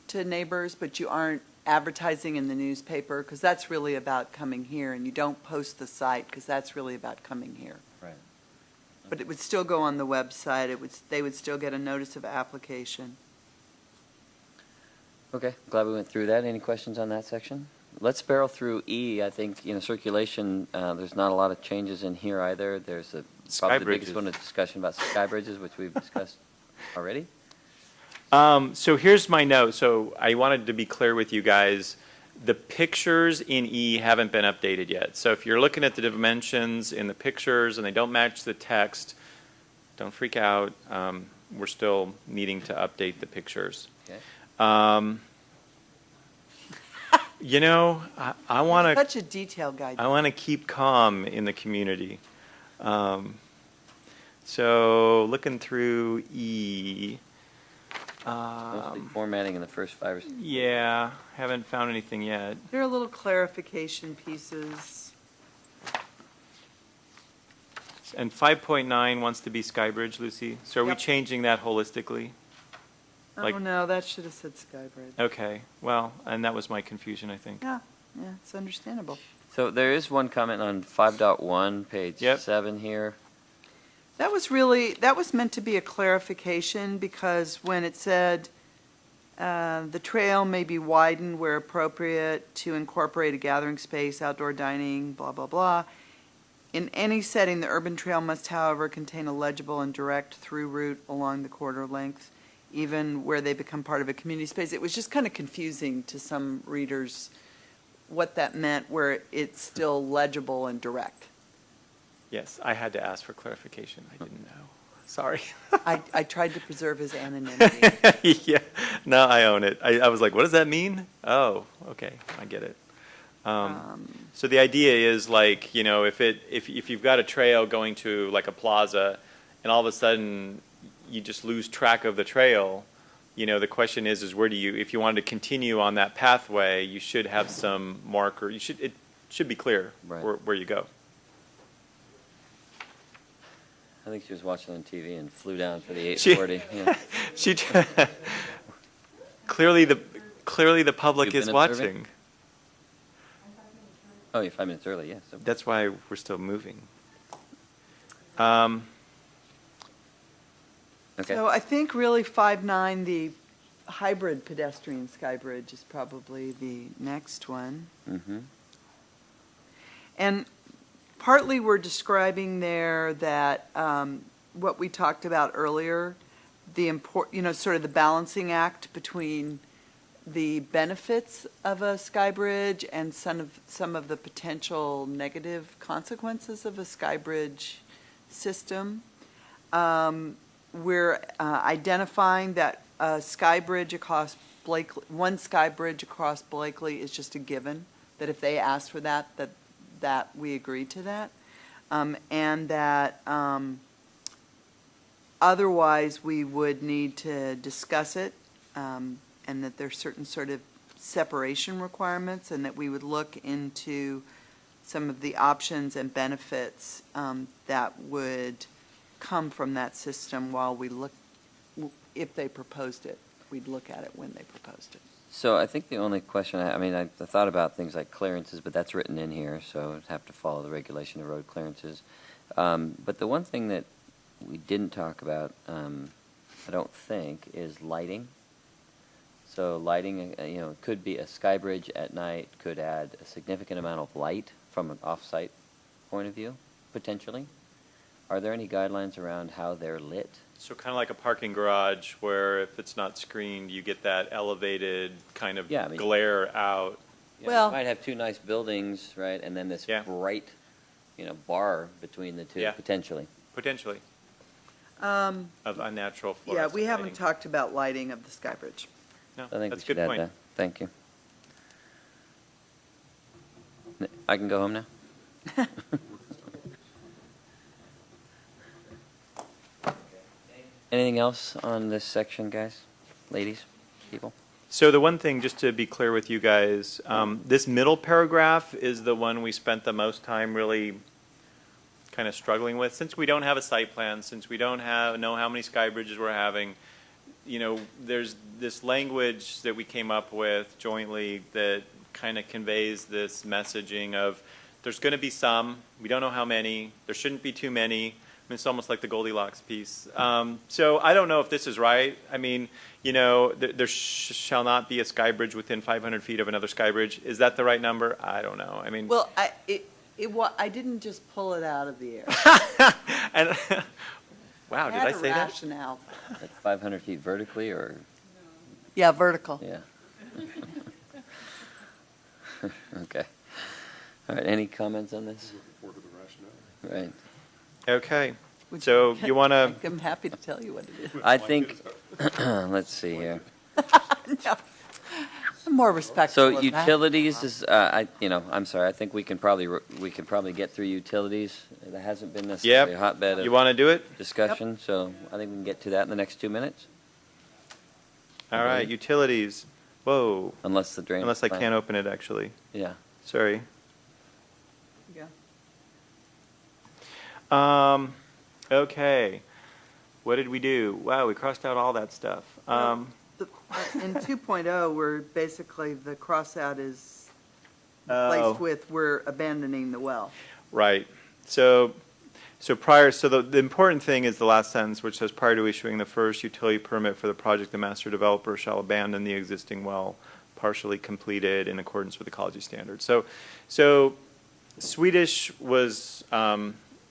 to neighbors, but you aren't advertising in the newspaper, because that's really about coming here, and you don't post the site, because that's really about coming here. Right. But it would still go on the website, they would still get a notice of application. Okay, glad we went through that. Any questions on that section? Let's barrel through E. I think, circulation, there's not a lot of changes in here either. There's probably the biggest bridges. one, a discussion about sky bridges, which we've discussed already. So here's my note. So I wanted to be clear with you guys. The pictures in E haven't been updated yet. So if you're looking at the dimensions in the pictures and they don't match the text, don't freak out. We're still needing to update the pictures. Okay. I want to. Such a detail guide. I want to keep calm in the community. So looking through E. Mostly formatting in the first 5 or 6. Yeah, haven't found anything yet. There are little clarification pieces. And 5.9 wants to be Skybridge, Lucy. So are we Yep. changing that holistically? Oh, Like- no, that should have said Skybridge. Okay, well, and that was my confusion, I think. Yeah, it's understandable. So there is one comment on 5.1, page Yep. 7 here. That was meant to be a clarification, because when it said, the trail may be widened where appropriate to incorporate a gathering space, outdoor dining, blah, blah, blah. In any setting, the urban trail must, however, contain a legible and direct through route along the corridor length, even where they become part of a community space. It was just kind of confusing to some readers what that meant, where it's still legible and direct. Yes, I had to ask for clarification. I didn't know. Sorry. I tried to preserve his anonymity. Yeah, no, I own it. I was like, what does that mean? Oh, okay, I get it. So the idea is like, you know, if you've got a trail going to like a plaza, and all of a sudden you just lose track of the trail, you know, the question is where do you, if you wanted to continue on that pathway, you should have some marker. It should be clear Right. where you go. I think she was watching on TV and flew down for the She- 8:40. Yeah. She clearly the public You've is been observing? watching. Oh, you're 5 minutes early, yes. Yeah, so. That's why we're still moving. Okay. So I think really 5.9, the hybrid pedestrian sky bridge is probably the next one. Mm-hmm. And partly we're describing there that what we talked about earlier, sort of the balancing act between the benefits of a sky bridge and some of the potential negative consequences of a sky bridge system. We're identifying that a sky bridge across Blakely, one sky bridge across Blakely is just a given, that if they ask for that we agree to that, and that otherwise we would need to discuss it, and that there's certain sort of separation requirements, and that we would look into some of the options and benefits that would come from that system while we look, if they proposed it, we'd look at it when they proposed it. So I think the only question, I thought about things like clearances, but that's written in here, so I'd have to follow the regulation of road clearances. But the one thing that we didn't talk about, I don't think, is lighting. So lighting, could be a sky bridge at night, could add a significant amount of light from an off-site point of view, potentially. Are there any guidelines around how they're lit? So kind of like a parking garage where if it's not screened, you get that elevated kind of glare out. Well- You might have two nice buildings, right, and then this Yeah. bright, bar between the two, Yeah. potentially. Potentially, Of unnatural Yeah, fluorescent we haven't lighting. talked about lighting of the sky bridge. No, I think that's we a should good add point. that. Thank you. I can go home now? Anything else on this section, guys? Ladies, people? So the one thing, just to be clear with you guys, this middle paragraph is the one we spent the most time really kind of struggling with. Since we don't have a site plan, since we don't know how many sky bridges we're having, there's this language that we came up with jointly that kind of conveys this messaging of there's going to be some, we don't know how many, there shouldn't be too many. It's almost like the Goldilocks piece. So I don't know if this is right. I mean, there shall not be a sky bridge within 500 feet of another sky bridge. Is that the right number? I don't know. I mean, Well, I didn't just pull it out of the air. and wow, did I say had a that? rationale. At 500 feet vertically or, Yeah, vertical. yeah? Okay. All right, any comments on this? Right. Okay. Would So you want to? I'm happy to tell you what it is. I think, let's see here. No, I'm more respectful So of that. utilities is, I'm sorry, I think we can probably get through utilities. That hasn't been necessarily a hotbed You of want to do it? discussion, so I think we can get to that in the next 2 minutes, All right. Utilities. Whoa. unless the drain. Unless I can't open it, actually. Yeah. Yeah. Sorry. Okay. What did we do? Wow, we crossed out all that stuff. In 2.0, we're basically, the cross-out is Oh. placed with, we're abandoning the well. Right. So So the important thing is the last sentence, which says, prior to issuing the first utility permit for the project, the master developer shall abandon the existing well partially completed in accordance with ecology standards. So Swedish was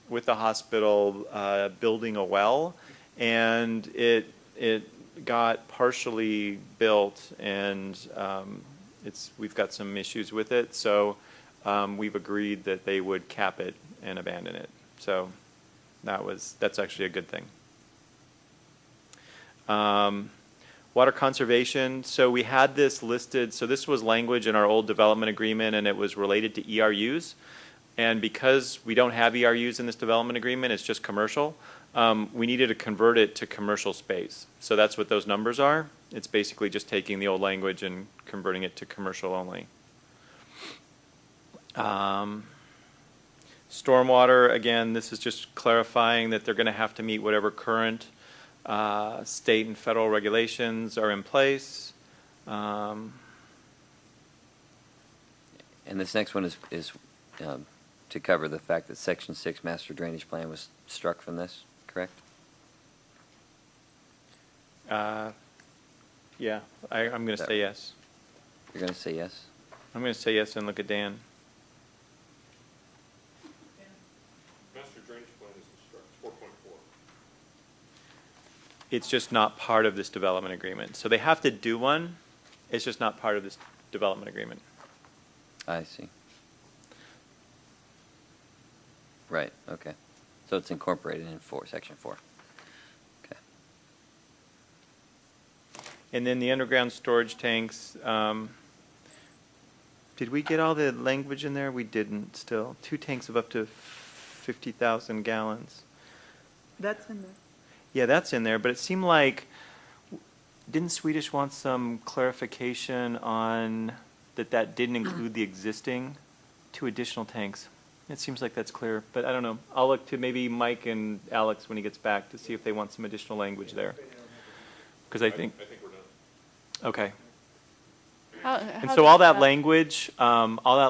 with the hospital building a well, and it got partially built, and we've got some issues with it. So we've agreed that they would cap it and abandon it. So that's actually a good thing. Water conservation. So we had this listed. So this was language in our old development agreement, and it was related to ERUs. And because we don't have ERUs in this development agreement, it's just commercial. We needed to convert it to commercial space. So that's what those numbers are. It's basically just taking the old language and converting it to commercial only. Stormwater, again, this is just clarifying that they're going to have to meet whatever current state and federal regulations are in place. And this next one is to cover the fact that Section 6 Master Drainage Plan was struck from this, correct? Yeah, I'm going to say yes. You're going to say yes? I'm going to say yes and look at Dan. Master drainage plan is instruct 4.4. It's just not part of this development agreement. So they have to do one. It's just not part of this development agreement. I see. Right, okay. So it's incorporated in Section 4. Okay. And then the underground storage tanks, did we get all the language in there? We didn't still. 2 tanks of up to 50,000 gallons. That's in there. Yeah, that's in there, but it seemed like, didn't Swedish want some clarification on that didn't include the existing 2 additional tanks? It seems like that's clear, but I don't know. I'll look to maybe Mike and Alex when he gets back to see if they want some additional language there. Because I think we're done. okay. And How so all does that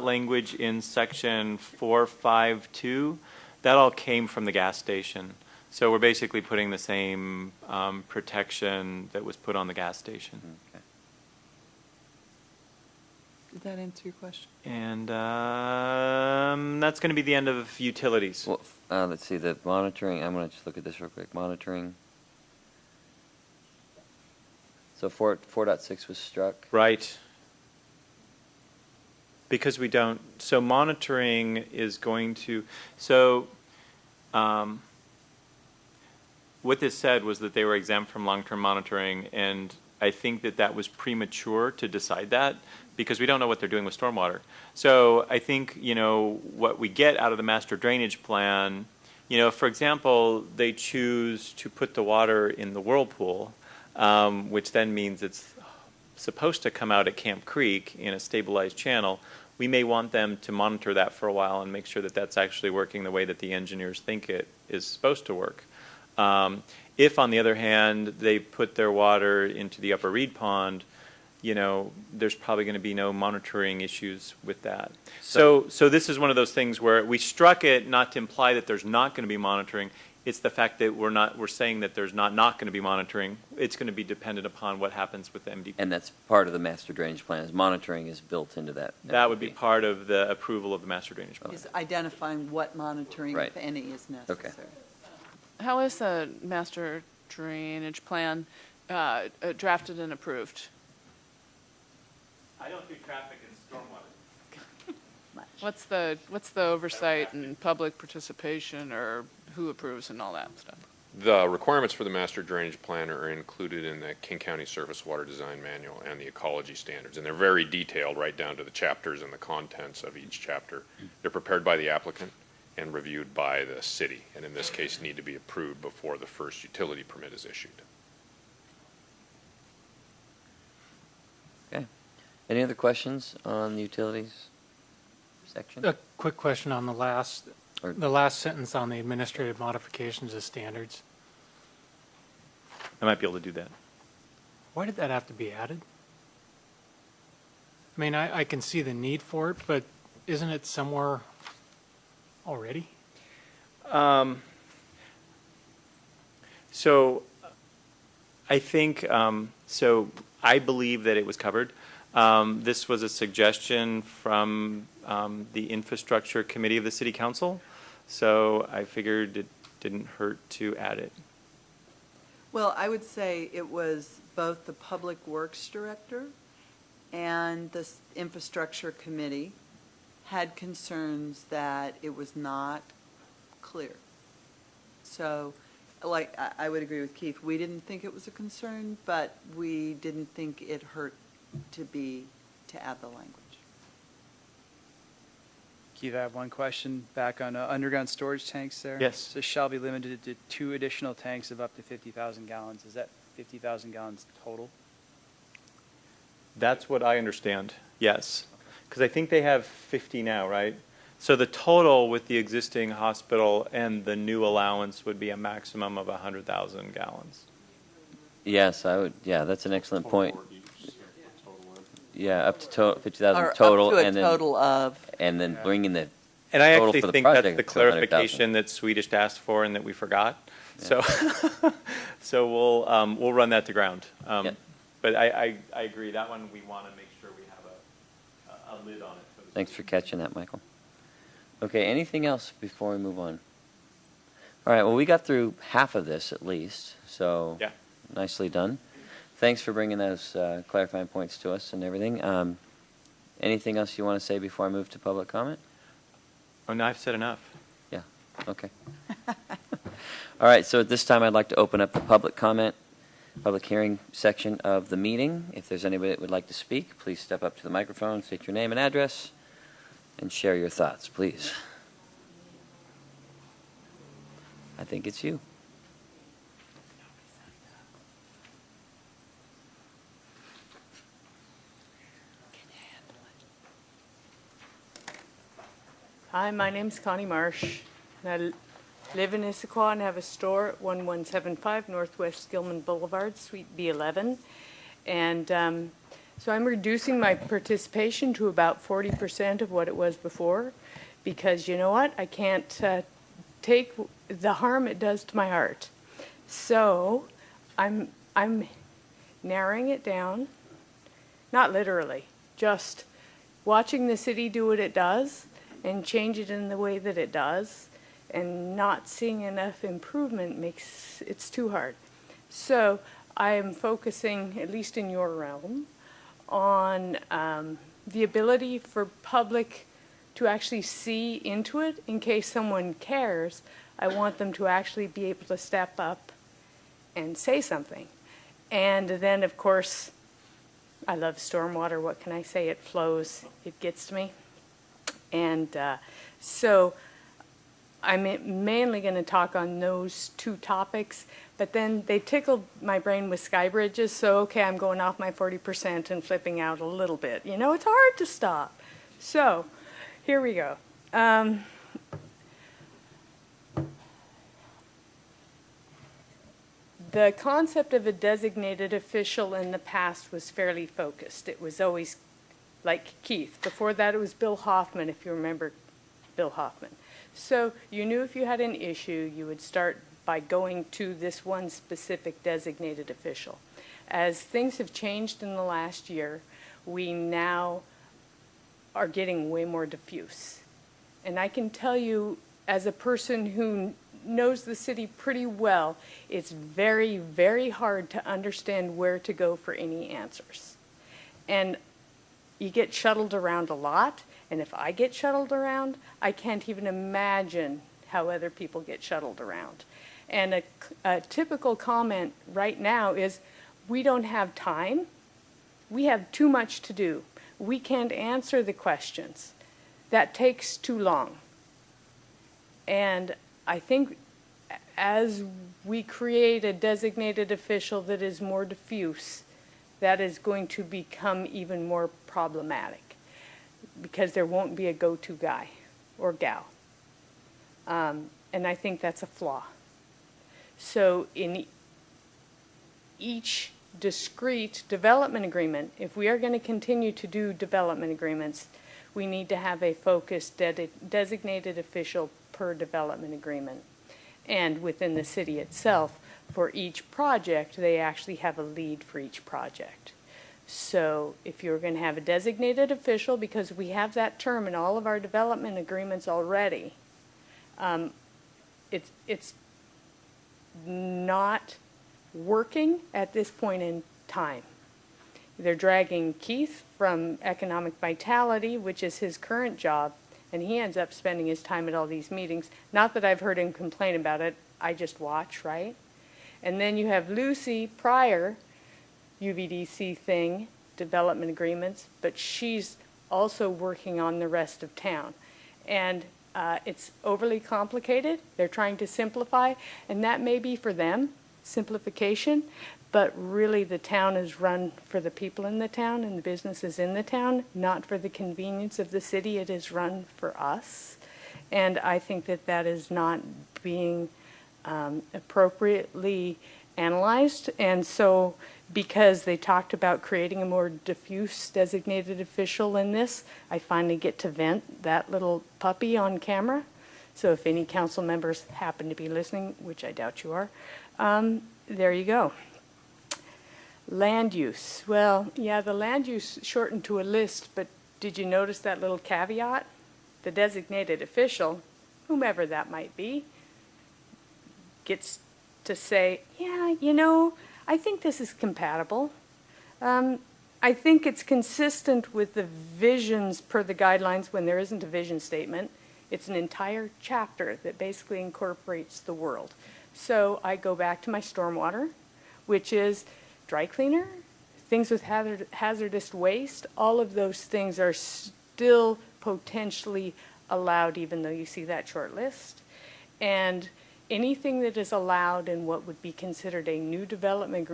language in section 452, that all came from the gas station. So we're basically putting the same protection that was put on the gas station. Okay. Did that answer your question? And that's going to be the end of utilities. Well, let's see, the monitoring, I'm going to just look at this real quick. Monitoring. So 4.6 was struck. Right. Because we don't, so monitoring is going to, so what this said was that they were exempt from long-term monitoring, and I think that was premature to decide that because we don't know what they're doing with stormwater. So I think, what we get out of the master drainage plan, for example, they choose to put the water in the whirlpool, which then means it's supposed to come out at Camp Creek in a stabilized channel. We may want them to monitor that for a while and make sure that that's actually working the way that the engineers think it is supposed to work. If, on the other hand, they put their water into the upper Reed Pond, there's probably going to be no monitoring issues with that. So this is one of those things where we struck it not to imply that there's not going to be monitoring. It's the fact that we're saying that there's not going to be monitoring. It's going to be dependent upon what happens with the MDP. And that's part of the master drainage plan, is monitoring is built into that. That would be part of the approval of the master drainage plan. Is identifying what monitoring, Right. if any, is necessary. How is the master drainage plan drafted and approved? I don't do traffic and stormwater. What's the oversight and public participation, or who approves and all that stuff? The requirements for the master drainage plan are included in the King County Surface Water Design Manual and the ecology standards, and they're very detailed right down to the chapters and the contents of each chapter. They're prepared by the applicant and reviewed by the city, and in this case need to be approved before the first utility permit is issued. Okay. Any other questions on the utilities section? A quick question on the last sentence on the administrative modifications of standards. I might be able to do that. Why did that have to be added? I mean, I can see the need for it, but isn't it somewhere already? So I think, so I believe that it was covered. This was a suggestion from the Infrastructure Committee of the City Council, so I figured it didn't hurt to add it. Well, I would say it was both the Public Works Director and the Infrastructure Committee had concerns that it was not clear. So, like, I would agree with Keith. We didn't think it was a concern, but we didn't think it hurt to add the language. Keith, I have one question back on underground storage tanks there. Yes. So shall be limited to 2 additional tanks of up to 50,000 gallons. Is that 50,000 gallons total? That's what I understand, yes. Because I think they have 50 now, right? So the total with the existing hospital and the new allowance would be a maximum of 100,000 gallons. Yes, I would. Yeah, that's an excellent point. Yeah, up to 50,000 Or total, up to a and then total of. and then bringing the And I total actually for the think that's project the to 100,000. clarification that Swedish asked for and that we forgot. Yeah. So, so we'll run that to ground. Yeah. But I agree, that one we want to make sure we have a lid on it. So to Thanks for speak. catching that, Michael. Okay, anything else before we move on? All right, well, we got through half of this at least, so Yeah. nicely done. Thanks for bringing those clarifying points to us and everything. Anything else you want to say before I move to public comment? Oh, no, I've said enough. Yeah, okay. All right, so at this time, I'd like to open up the public comment, public hearing section of the meeting. If there's anybody that would like to speak, please step up to the microphone, state your name and address, and share your thoughts, please. I think it's you. Hi, my name's Connie Marsh, and I live in Issaquah and have a store at 1175 Northwest Gilman Boulevard, Suite B11. And so I'm reducing my participation to about 40% of what it was before, because you know what? I can't take the harm it does to my heart. So I'm narrowing it down, not literally, just watching the city do what it does and change it in the way that it does, and not seeing enough improvement makes it's too hard. So I am focusing, at least in your realm, on the ability for public to actually see into it. In case someone cares, I want them to actually be able to step up and say something. And then, of course, I love stormwater. What can I say? It flows. It gets to me. And so I'm mainly going to talk on those 2 topics, but then they tickled my brain with sky bridges, so okay, I'm going off my 40% and flipping out a little bit. You know, it's hard to stop. So here we go. The concept of a designated official in the past was fairly focused. It was always like Keith. Before that, it was Bill Hoffman, if you remember Bill Hoffman. So you knew if you had an issue, you would start by going to this one specific designated official. As things have changed in the last year, we now are getting way more diffuse. And I can tell you, as a person who knows the city pretty well, it's very, very hard to understand where to go for any answers. And you get shuttled around a lot, and if I get shuttled around, I can't even imagine how other people get shuttled around. And a typical comment right now is, we don't have time. We have too much to do. We can't answer the questions. That takes too long. And I think as we create a designated official that is more diffuse, that is going to become even more problematic, because there won't be a go-to guy or gal. And I think that's a flaw. So in each discrete development agreement, if we are going to continue to do development agreements, we need to have a focused designated official per development agreement. And within the city itself, for each project, they actually have a lead for each project. So if you're going to have a designated official, because we have that term in all of our development agreements already, it's not working at this point in time. They're dragging Keith from Economic Vitality, which is his current job, and he ends up spending his time at all these meetings. Not that I've heard him complain about it, I just watch, right? And then you have Lucy prior, UVDC thing, development agreements, but she's also working on the rest of town. And it's overly complicated. They're trying to simplify, and that may be for them, simplification, but really the town is run for the people in the town and the businesses in the town, not for the convenience of the city. It is run for us. And I think that that is not being appropriately analyzed. And so because they talked about creating a more diffuse designated official in this, I finally get to vent that little puppy on camera. So if any council members happen to be listening, which I doubt you are, there you go. Land use. Well, yeah, the land use shortened to a list, but did you notice that little caveat? The designated official, whomever that might be, gets to say, yeah, you know, I think this is compatible. I think it's consistent with the visions per the guidelines when there isn't a vision statement. It's an entire chapter that basically incorporates the world. So I go back to my stormwater, which is dry cleaner, things with hazardous waste. All of those things are still potentially allowed, even though you see that short list. And anything that is allowed in what would be considered a new development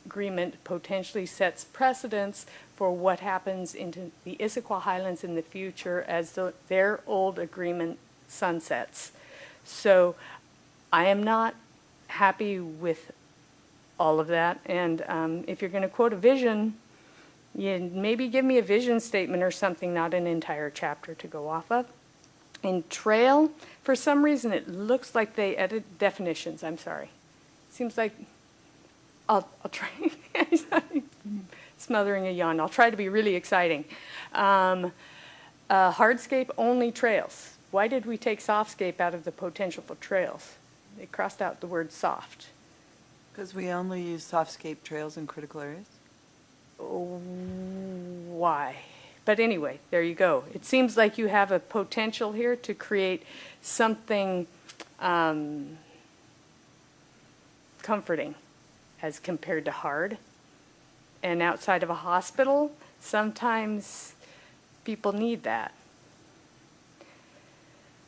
agreement potentially sets precedents for what happens into the Issaquah Highlands in the future as their old agreement sunsets. So I am not happy with all of that. And if you're going to quote a vision, you maybe give me a vision statement or something, not an entire chapter to go off of. In trail, for some reason, it looks like they edit definitions. I'm sorry. Seems like I'll try. Smothering a yawn. I'll try to be really exciting. Hardscape only trails. Why did we take softscape out of the potential for trails? They crossed out the word soft. Because we only use softscape trails in critical areas? Why? But anyway, there you go. It seems like you have a potential here to create something comforting as compared to hard. And outside of a hospital, sometimes people need that.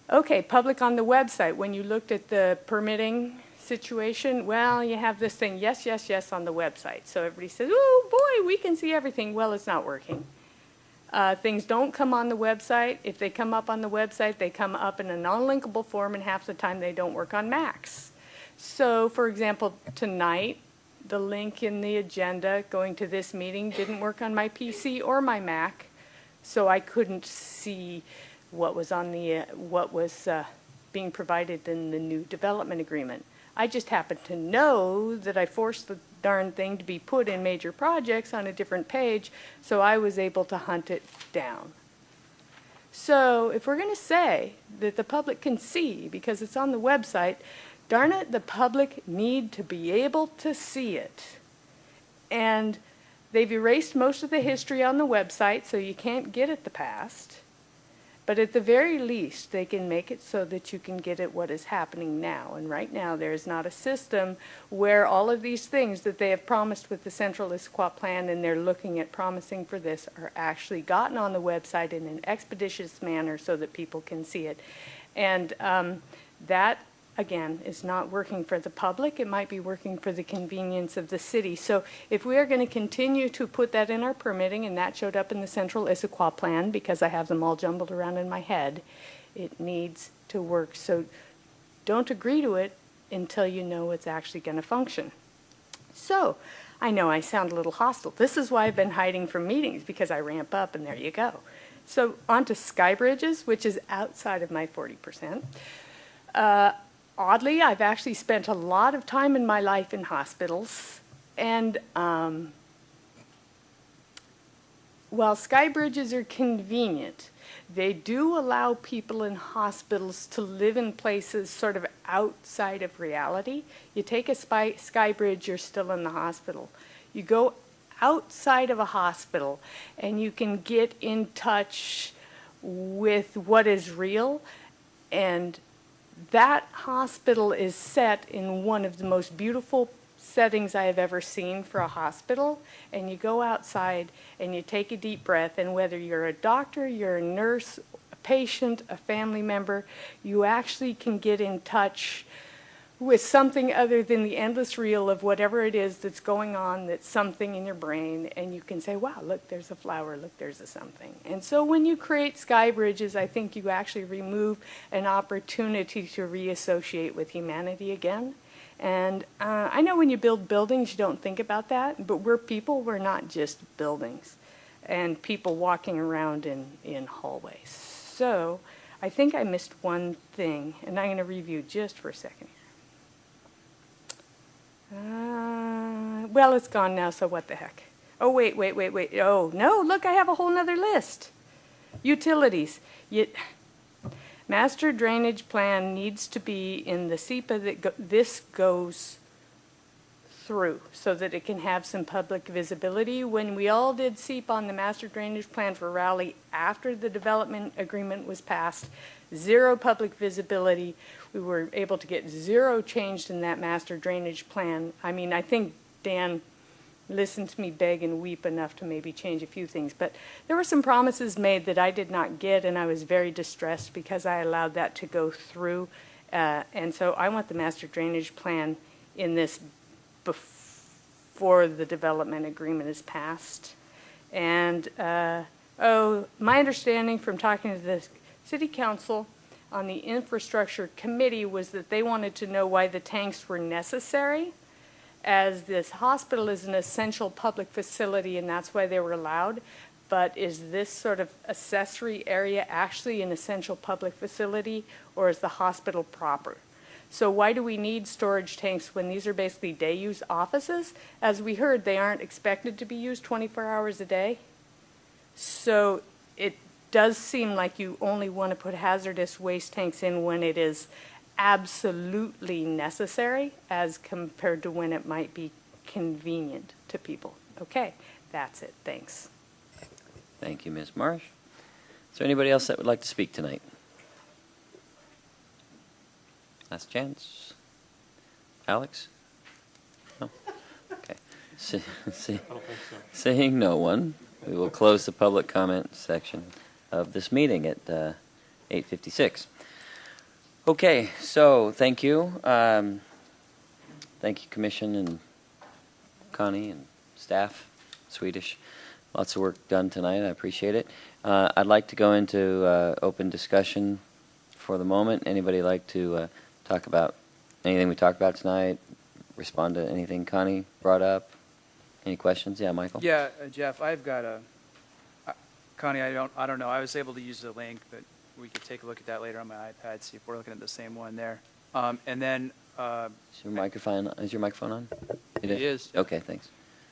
Okay, public on the website. When you looked at the permitting situation, well, you have this thing, yes, yes, yes, on the website. So everybody says, oh boy, we can see everything. Well, it's not working. Things don't come on the website. If they come up on the website, they come up in a non-linkable form, and half the time they don't work on Macs. So, for example, tonight, the link in the agenda going to this meeting didn't work on my PC or my Mac, so I couldn't see what was on the being provided in the new development agreement. I just happened to know that I forced the darn thing to be put in major projects on a different page, so I was able to hunt it down. So if we're going to say that the public can see because it's on the website, darn it, the public need to be able to see it. And they've erased most of the history on the website, so you can't get at the past. But at the very least, they can make it so that you can get at what is happening now. And right now, there is not a system where all of these things that they have promised with the Central Issaquah Plan and they're looking at promising for this are actually gotten on the website in an expeditious manner so that people can see it. And that, again, is not working for the public. It might be working for the convenience of the city. So if we are going to continue to put that in our permitting, and that showed up in the Central Issaquah Plan because I have them all jumbled around in my head, it needs to work. So don't agree to it until you know it's actually going to function. So I know I sound a little hostile. This is why I've been hiding from meetings, because I ramp up, and there you go. So on to sky bridges, which is outside of my 40%. Oddly, I've actually spent a lot of time in my life in hospitals, and while sky bridges are convenient, they do allow people in hospitals to live in places sort of outside of reality. You take a sky bridge, you're still in the hospital. You go outside of a hospital and you can get in touch with what is real, and that hospital is set in one of the most beautiful settings I have ever seen for a hospital. And you go outside and you take a deep breath, and whether you're a doctor, you're a nurse, a patient, a family member, you actually can get in touch with something other than the endless reel of whatever it is that's going on, that's something in your brain, and you can say, wow, look, there's a flower, look, there's a something. And so when you create sky bridges, I think you actually remove an opportunity to reassociate with humanity again. And I know when you build buildings, you don't think about that, but we're people, we're not just buildings, and people walking around in hallways. So I think I missed one thing, and I'm going to review just for a second here. Well, it's gone now, so what the heck? Oh, wait. Oh, no, look, I have a whole nother list. Utilities. Master drainage plan needs to be in the SEPA that this goes through so that it can have some public visibility. When we all did SEPA on the master drainage plan for Raleigh after the development agreement was passed, zero public visibility. We were able to get zero changed in that master drainage plan. I mean, I think Dan listened to me beg and weep enough to maybe change a few things. But there were some promises made that I did not get, and I was very distressed because I allowed that to go through. And so I want the master drainage plan in this before the development agreement is passed. And, my understanding from talking to the city council on the infrastructure committee was that they wanted to know why the tanks were necessary, as this hospital is an essential public facility and that's why they were allowed. But is this sort of accessory area actually an essential public facility, or is the hospital proper? So why do we need storage tanks when these are basically day-use offices? As we heard, they aren't expected to be used 24 hours a day. So it does seem like you only want to put hazardous waste tanks in when it is absolutely necessary as compared to when it might be convenient to people. Okay, that's it. Thanks. Thank you, Ms. Marsh. Is there anybody else that would like to speak tonight? Last chance. Alex? No? Okay. Seeing no one, we will close the public comment section of this meeting at 8:56. Okay, so thank you. Thank you, Commission and Connie and staff, Swedish. Lots of work done tonight. I appreciate it. I'd like to go into open discussion for the moment. Anybody like to talk about anything we talked about tonight? Respond to anything Connie brought up? Any questions? Yeah, Michael? Yeah, Jeff, I've got Connie, I don't know. I was able to use the link, but we could take a look at that later on my iPad, see if we're looking at the same one there. And then... is your microphone on? It is. Okay, thanks.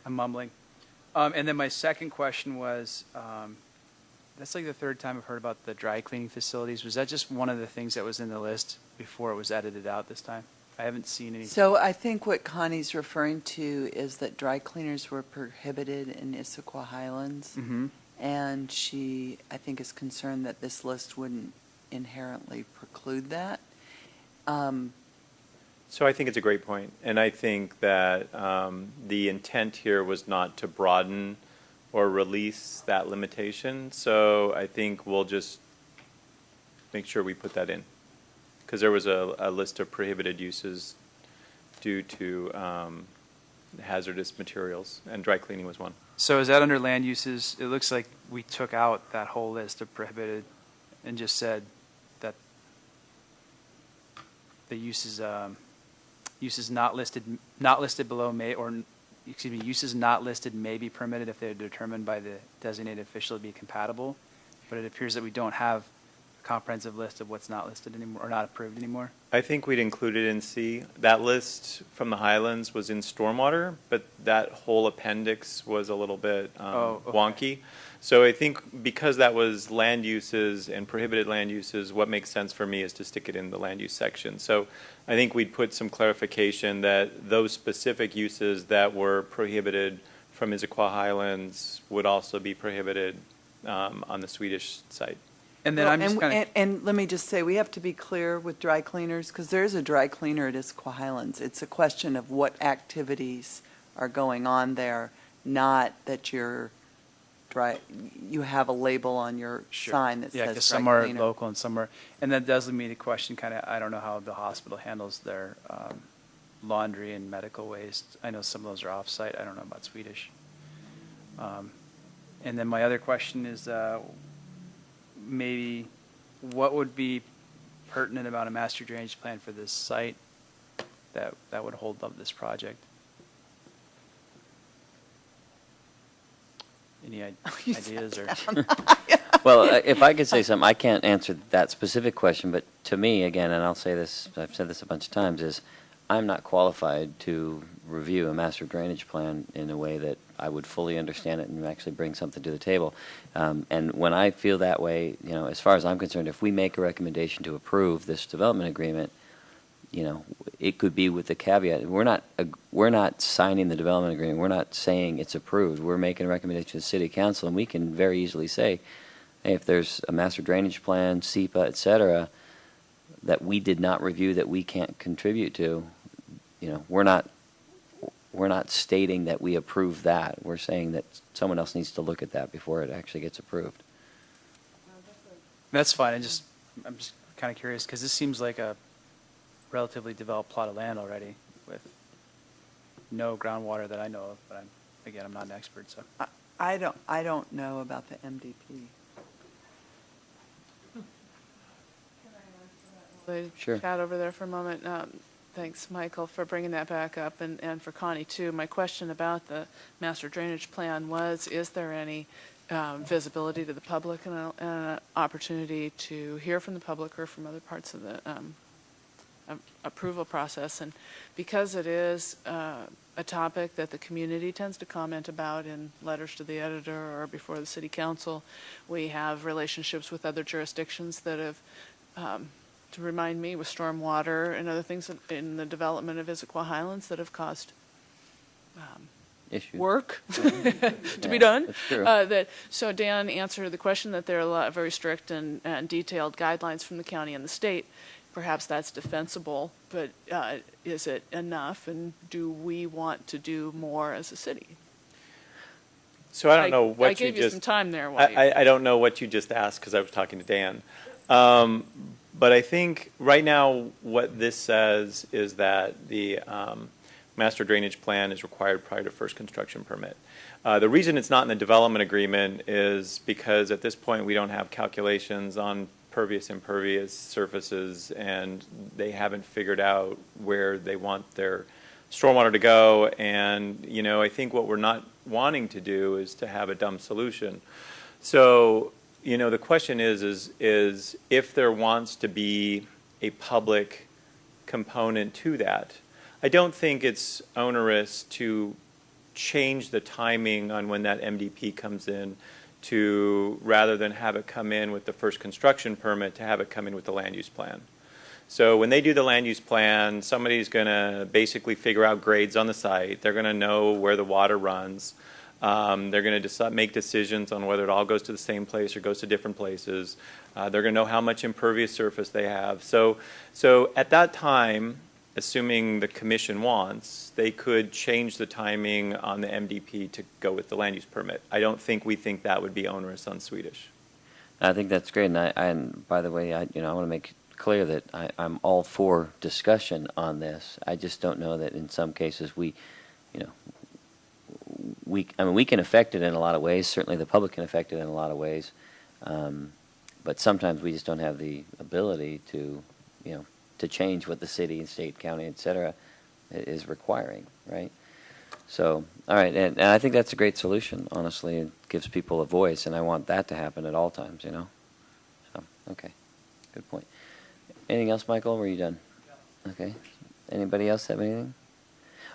I'm mumbling. And then my second question was, that's like the third time I've heard about the dry cleaning facilities. Was that just one of the things that was in the list before it was edited out this time? I haven't seen any. So I think what Connie's referring to is that dry cleaners were prohibited in Issaquah Highlands. Mm-hmm. And she, I think, is concerned that this list wouldn't inherently preclude that. So I think it's a great point, and I think that the intent here was not to broaden or release that limitation. So I think we'll just make sure we put that in, because there was a list of prohibited uses due to hazardous materials, and dry cleaning was one. So is that under land uses? It looks like we took out that whole list of prohibited and just said that the uses not listed below may, or excuse me, uses not listed may be permitted if they're determined by the designated official to be compatible. But it appears that we don't have comprehensive list of what's not listed anymore, or not approved anymore? I think we'd include it in C. That list from the Highlands was in stormwater, but that whole appendix was a little bit Oh, okay. wonky. So I think because that was land uses and prohibited land uses, what makes sense for me is to stick it in the land use section. So I think we'd put some clarification that those specific uses that were prohibited from Issaquah Highlands would also be prohibited on the Swedish site. And then Well, I'm just kind of, and let me just say, we have to be clear with dry cleaners, because there is a dry cleaner at Issaquah Highlands. It's a question of what activities are going on there, not that you have a label on your sure. sign that Yeah, says because dry some are cleaner. local and some are, and that does lead me to question kind of, I don't know how the hospital handles their laundry and medical waste. I know some of those are off-site. I don't know about Swedish. And then my other question is, maybe what would be pertinent about a master drainage plan for this site that would hold up this project? Any ideas or? Well, if I could say something, I can't answer that specific question, but to me, again, and I'll say this, I've said this a bunch of times, is I'm not qualified to review a master drainage plan in a way that I would fully understand it and actually bring something to the table. And when I feel that way, you know, as far as I'm concerned, if we make a recommendation to approve this development agreement, you know, it could be with the caveat, we're not signing the development agreement. We're not saying it's approved. We're making a recommendation to the city council, and we can very easily say, hey, if there's a master drainage plan, SEPA, et cetera, that we did not review, that we can't contribute to, you know, we're not stating that we approve that. We're saying that someone else needs to look at that before it actually gets approved. That's fine. I'm just kind of curious because this seems like a relatively developed plot of land already with no groundwater that I know of. But I'm not an expert, so. I don't know about the MDP. Sure. Chat over there for a moment. Thanks, Michael, for bringing that back up, and for Connie, too. My question about the master drainage plan was, is there any visibility to the public and an opportunity to hear from the public or from other parts of the approval process? And because it is a topic that the community tends to comment about in letters to the editor or before the city council, we have relationships with other jurisdictions that have to remind me, with stormwater and other things in the development of Issaquah Highlands that have caused Issue. work to be Yeah, done. that's true. So Dan answered the question that there are a lot very strict and detailed guidelines from the county and the state. Perhaps that's defensible, but is it enough? And do we want to do more as a city? So I don't know what I gave you some time there. While I don't know what you just asked because I was talking to Dan. But I think right now what this says is that the master drainage plan is required prior to first construction permit. The reason it's not in the development agreement is because at this point we don't have calculations on pervious impervious surfaces, and they haven't figured out where they want their stormwater to go. And you know, I think what we're not wanting to do is to have a dumb solution. So you know, the question is if there wants to be a public component to that. I don't think it's onerous to change the timing on when that MDP comes in to, rather than have it come in with the first construction permit, to have it come in with the land use plan. So when they do the land use plan, somebody's going to basically figure out grades on the site. They're going to know where the water runs. They're going to make decisions on whether it all goes to the same place or goes to different places. They're going to know how much impervious surface they have. So at that time, assuming the commission wants, they could change the timing on the MDP to go with the land use permit. I don't think we think that would be onerous on Swedish. I think that's great, and by the way, I want to make it clear that I'm all for discussion on this. I just don't know that in some cases we can affect it in a lot of ways. Certainly the public can affect it in a lot of ways. But sometimes we just don't have the ability to change what the city and state, county, et cetera, is requiring, right? So, all right, and I think that's a great solution, honestly. It gives people a voice, and I want that to happen at all times, So, okay. Good point. Anything else, Michael? Were you done? Okay. Anybody else have anything?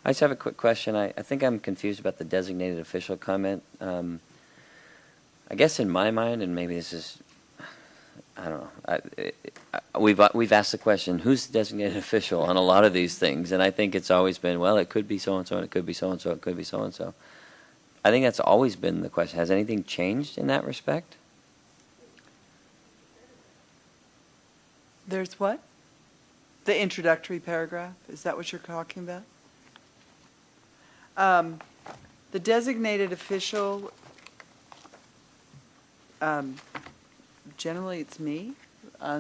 I just have a quick question. I think I'm confused about the designated official comment. I guess in my mind, and maybe this is, I don't know. We've asked the question, who's the designated official on a lot of these things, and I think it's always been, well, it could be so and so, and it could be so and so, it could be so and so. I think that's always been the question. Has anything changed in that respect? There's what? The introductory paragraph? Is that what you're talking about? The designated official, generally it's me.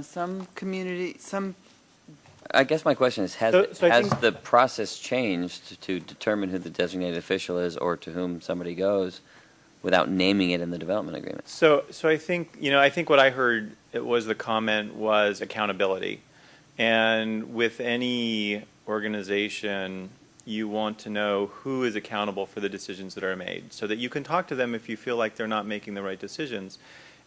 Some community, I guess my question is, has So I has think- the process changed to determine who the designated official is or to whom somebody goes without naming it in the development agreement? So I think, I think what I heard it was the comment was accountability. And with any organization, you want to know who is accountable for the decisions that are made so that you can talk to them if you feel like they're not making the right decisions.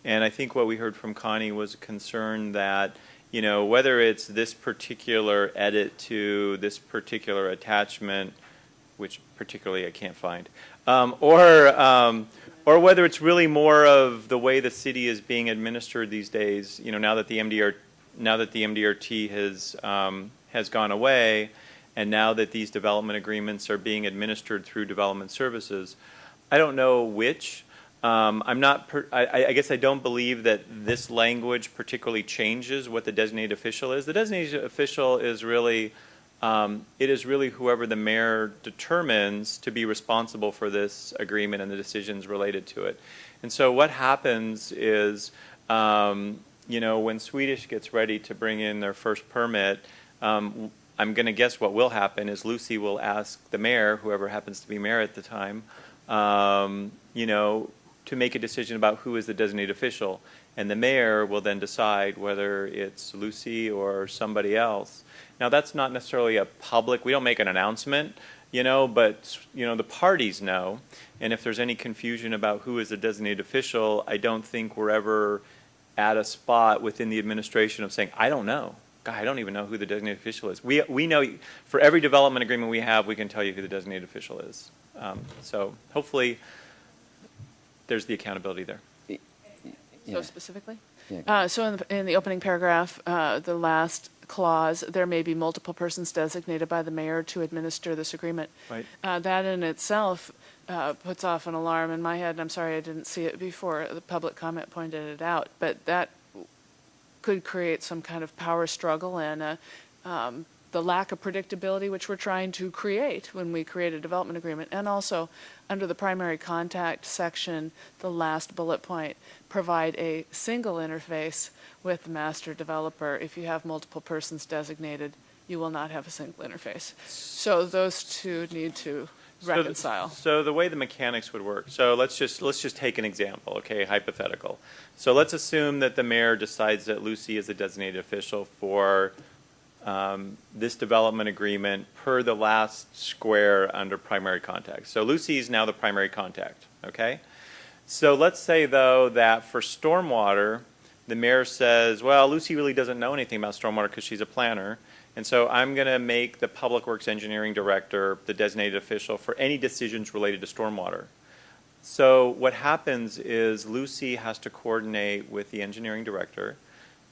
And I think what we heard from Connie was a concern that, whether it's this particular edit to this particular attachment, which particularly I can't find, or whether it's really more of the way the city is being administered these days, now that the MDRT has gone away, and now that these development agreements are being administered through development services. I don't know which. I guess I don't believe that this language particularly changes what the designated official is. The designated official is really, it is really whoever the mayor determines to be responsible for this agreement and the decisions related to it. And so what happens is, when Swedish gets ready to bring in their first permit, I'm going to guess what will happen is Lucy will ask the mayor, whoever happens to be mayor at the time, to make a decision about who is the designated official. And the mayor will then decide whether it's Lucy or somebody else. Now, that's not necessarily a public, we don't make an announcement, but, the parties know. And if there's any confusion about who is the designated official, I don't think we're ever at a spot within the administration of saying, I don't know. God, I don't even know who the designated official is. We know for every development agreement we have, we can tell you who the designated official is. So hopefully there's the accountability there. So specifically? Yeah. So in the opening paragraph, the last clause, there may be multiple persons designated by the mayor to administer this agreement. Right. That in itself puts off an alarm in my head, and I'm sorry I didn't see it before the public comment pointed it out, but that could create some kind of power struggle and the lack of predictability which we're trying to create when we create a development agreement. And also, under the primary contact section, the last bullet point, provide a single interface with the master developer. If you have multiple persons designated, you will not have a single interface. So those two need to reconcile. So the way the mechanics would work, so let's just take an example, okay, hypothetical. So let's assume that the mayor decides that Lucy is a designated official for this development agreement per the last square under primary contact. So Lucy is now the primary contact, okay? So let's say, though, that for stormwater, the mayor says, well, Lucy really doesn't know anything about stormwater because she's a planner, and so I'm going to make the Public Works Engineering Director the designated official for any decisions related to stormwater. So what happens is Lucy has to coordinate with the engineering director,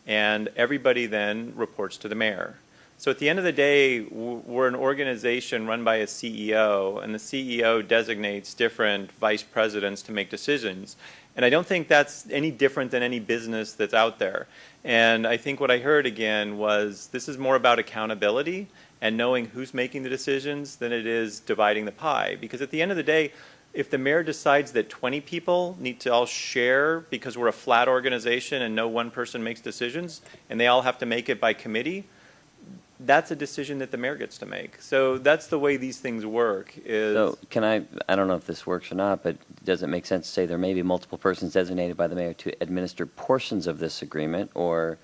and everybody then reports to the mayor. So at the end of the day, we're an organization run by a CEO, and the CEO designates different vice presidents to make decisions. And I don't think that's any different than any business that's out there. And I think what I heard again was this is more about accountability and knowing who's making the decisions than it is dividing the pie. Because at the end of the day, if the mayor decides that 20 people need to all share because we're a flat organization and no one person makes decisions and they all have to make it by committee, that's a decision that the mayor gets to make. So that's the way these things work. So can I don't know if this works or not, but does it make sense to say there may be multiple persons designated by the mayor to administer portions of this agreement or,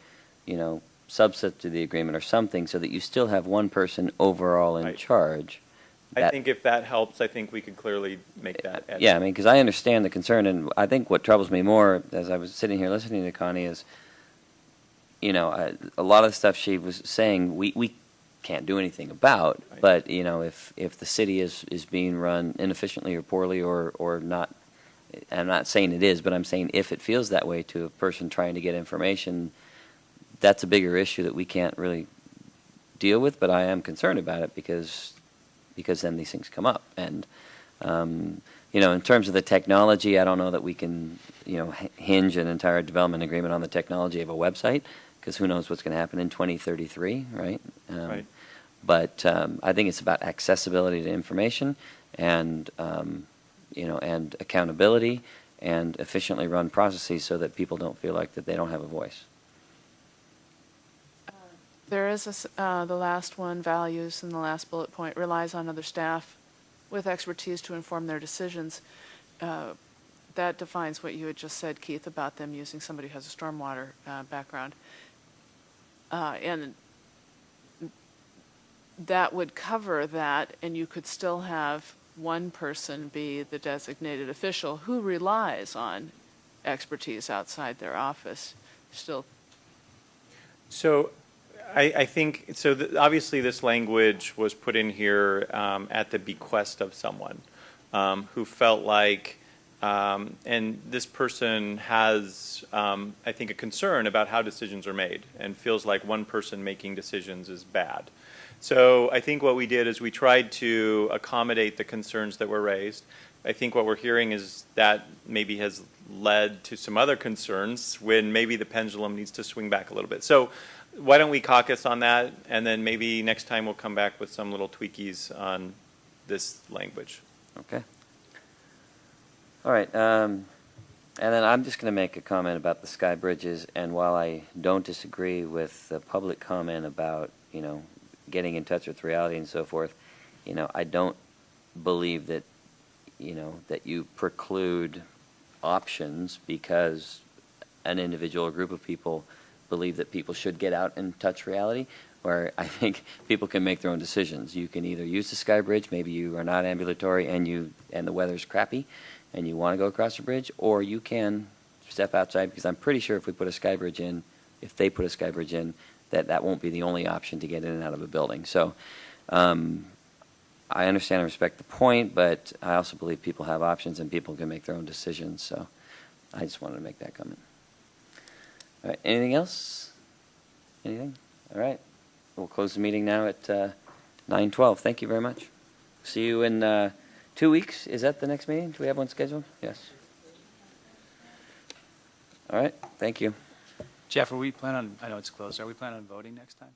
subset to the agreement or something so that you still have one person overall in Right. charge? I think if that helps, I think we could clearly make that. Yeah, because I understand the concern, and I think what troubles me more as I was sitting here listening to Connie is, a lot of the stuff she was saying, we can't do anything about. Right. But, if the city is being run inefficiently or poorly or not, I'm not saying it is, but I'm saying if it feels that way to a person trying to get information, that's a bigger issue that we can't really deal with. But I am concerned about it because then these things come up. And, in terms of the technology, I don't know that we can, hinge an entire development agreement on the technology of a website, because who knows what's going to happen in 2033, right? Right. But I think it's about accessibility to information and, and accountability and efficiently run processes so that people don't feel like that they don't have a voice. There is the last one, values, and the last bullet point, relies on other staff with expertise to inform their decisions. That defines what you had just said, Keith, about them using somebody who has a stormwater background. And that would cover that, and you could still have one person be the designated official who relies on expertise outside their office. Still. So I think, so obviously this language was put in here at the bequest of someone who felt like, and this person has, I think, a concern about how decisions are made and feels like one person making decisions is bad. So I think what we did is we tried to accommodate the concerns that were raised. I think what we're hearing is that maybe has led to some other concerns when maybe the pendulum needs to swing back a little bit. So why don't we caucus on that, and then maybe next time we'll come back with some little tweakies on this language. Okay. All right. And then I'm just going to make a comment about the sky bridges. And while I don't disagree with the public comment about, getting in touch with reality and so forth, I don't believe that, that you preclude options because an individual or group of people believe that people should get out and touch reality, where I think people can make their own decisions. You can either use the sky bridge, maybe you are not ambulatory and the weather's crappy and you want to go across the bridge, or you can step outside, because I'm pretty sure if we put a sky bridge in, if they put a sky bridge in, that won't be the only option to get in and out of a building. So I understand and respect the point, but I also believe people have options and people can make their own decisions. So I just wanted to make that comment. All right, anything else? Anything? All right. We'll close the meeting now at 9:12. Thank you very much. See you in 2 weeks. Is that the next meeting? Do we have one scheduled? Yes. All right. Thank you. Jeff, are we planning on, I know it's closed, are we planning on voting next time?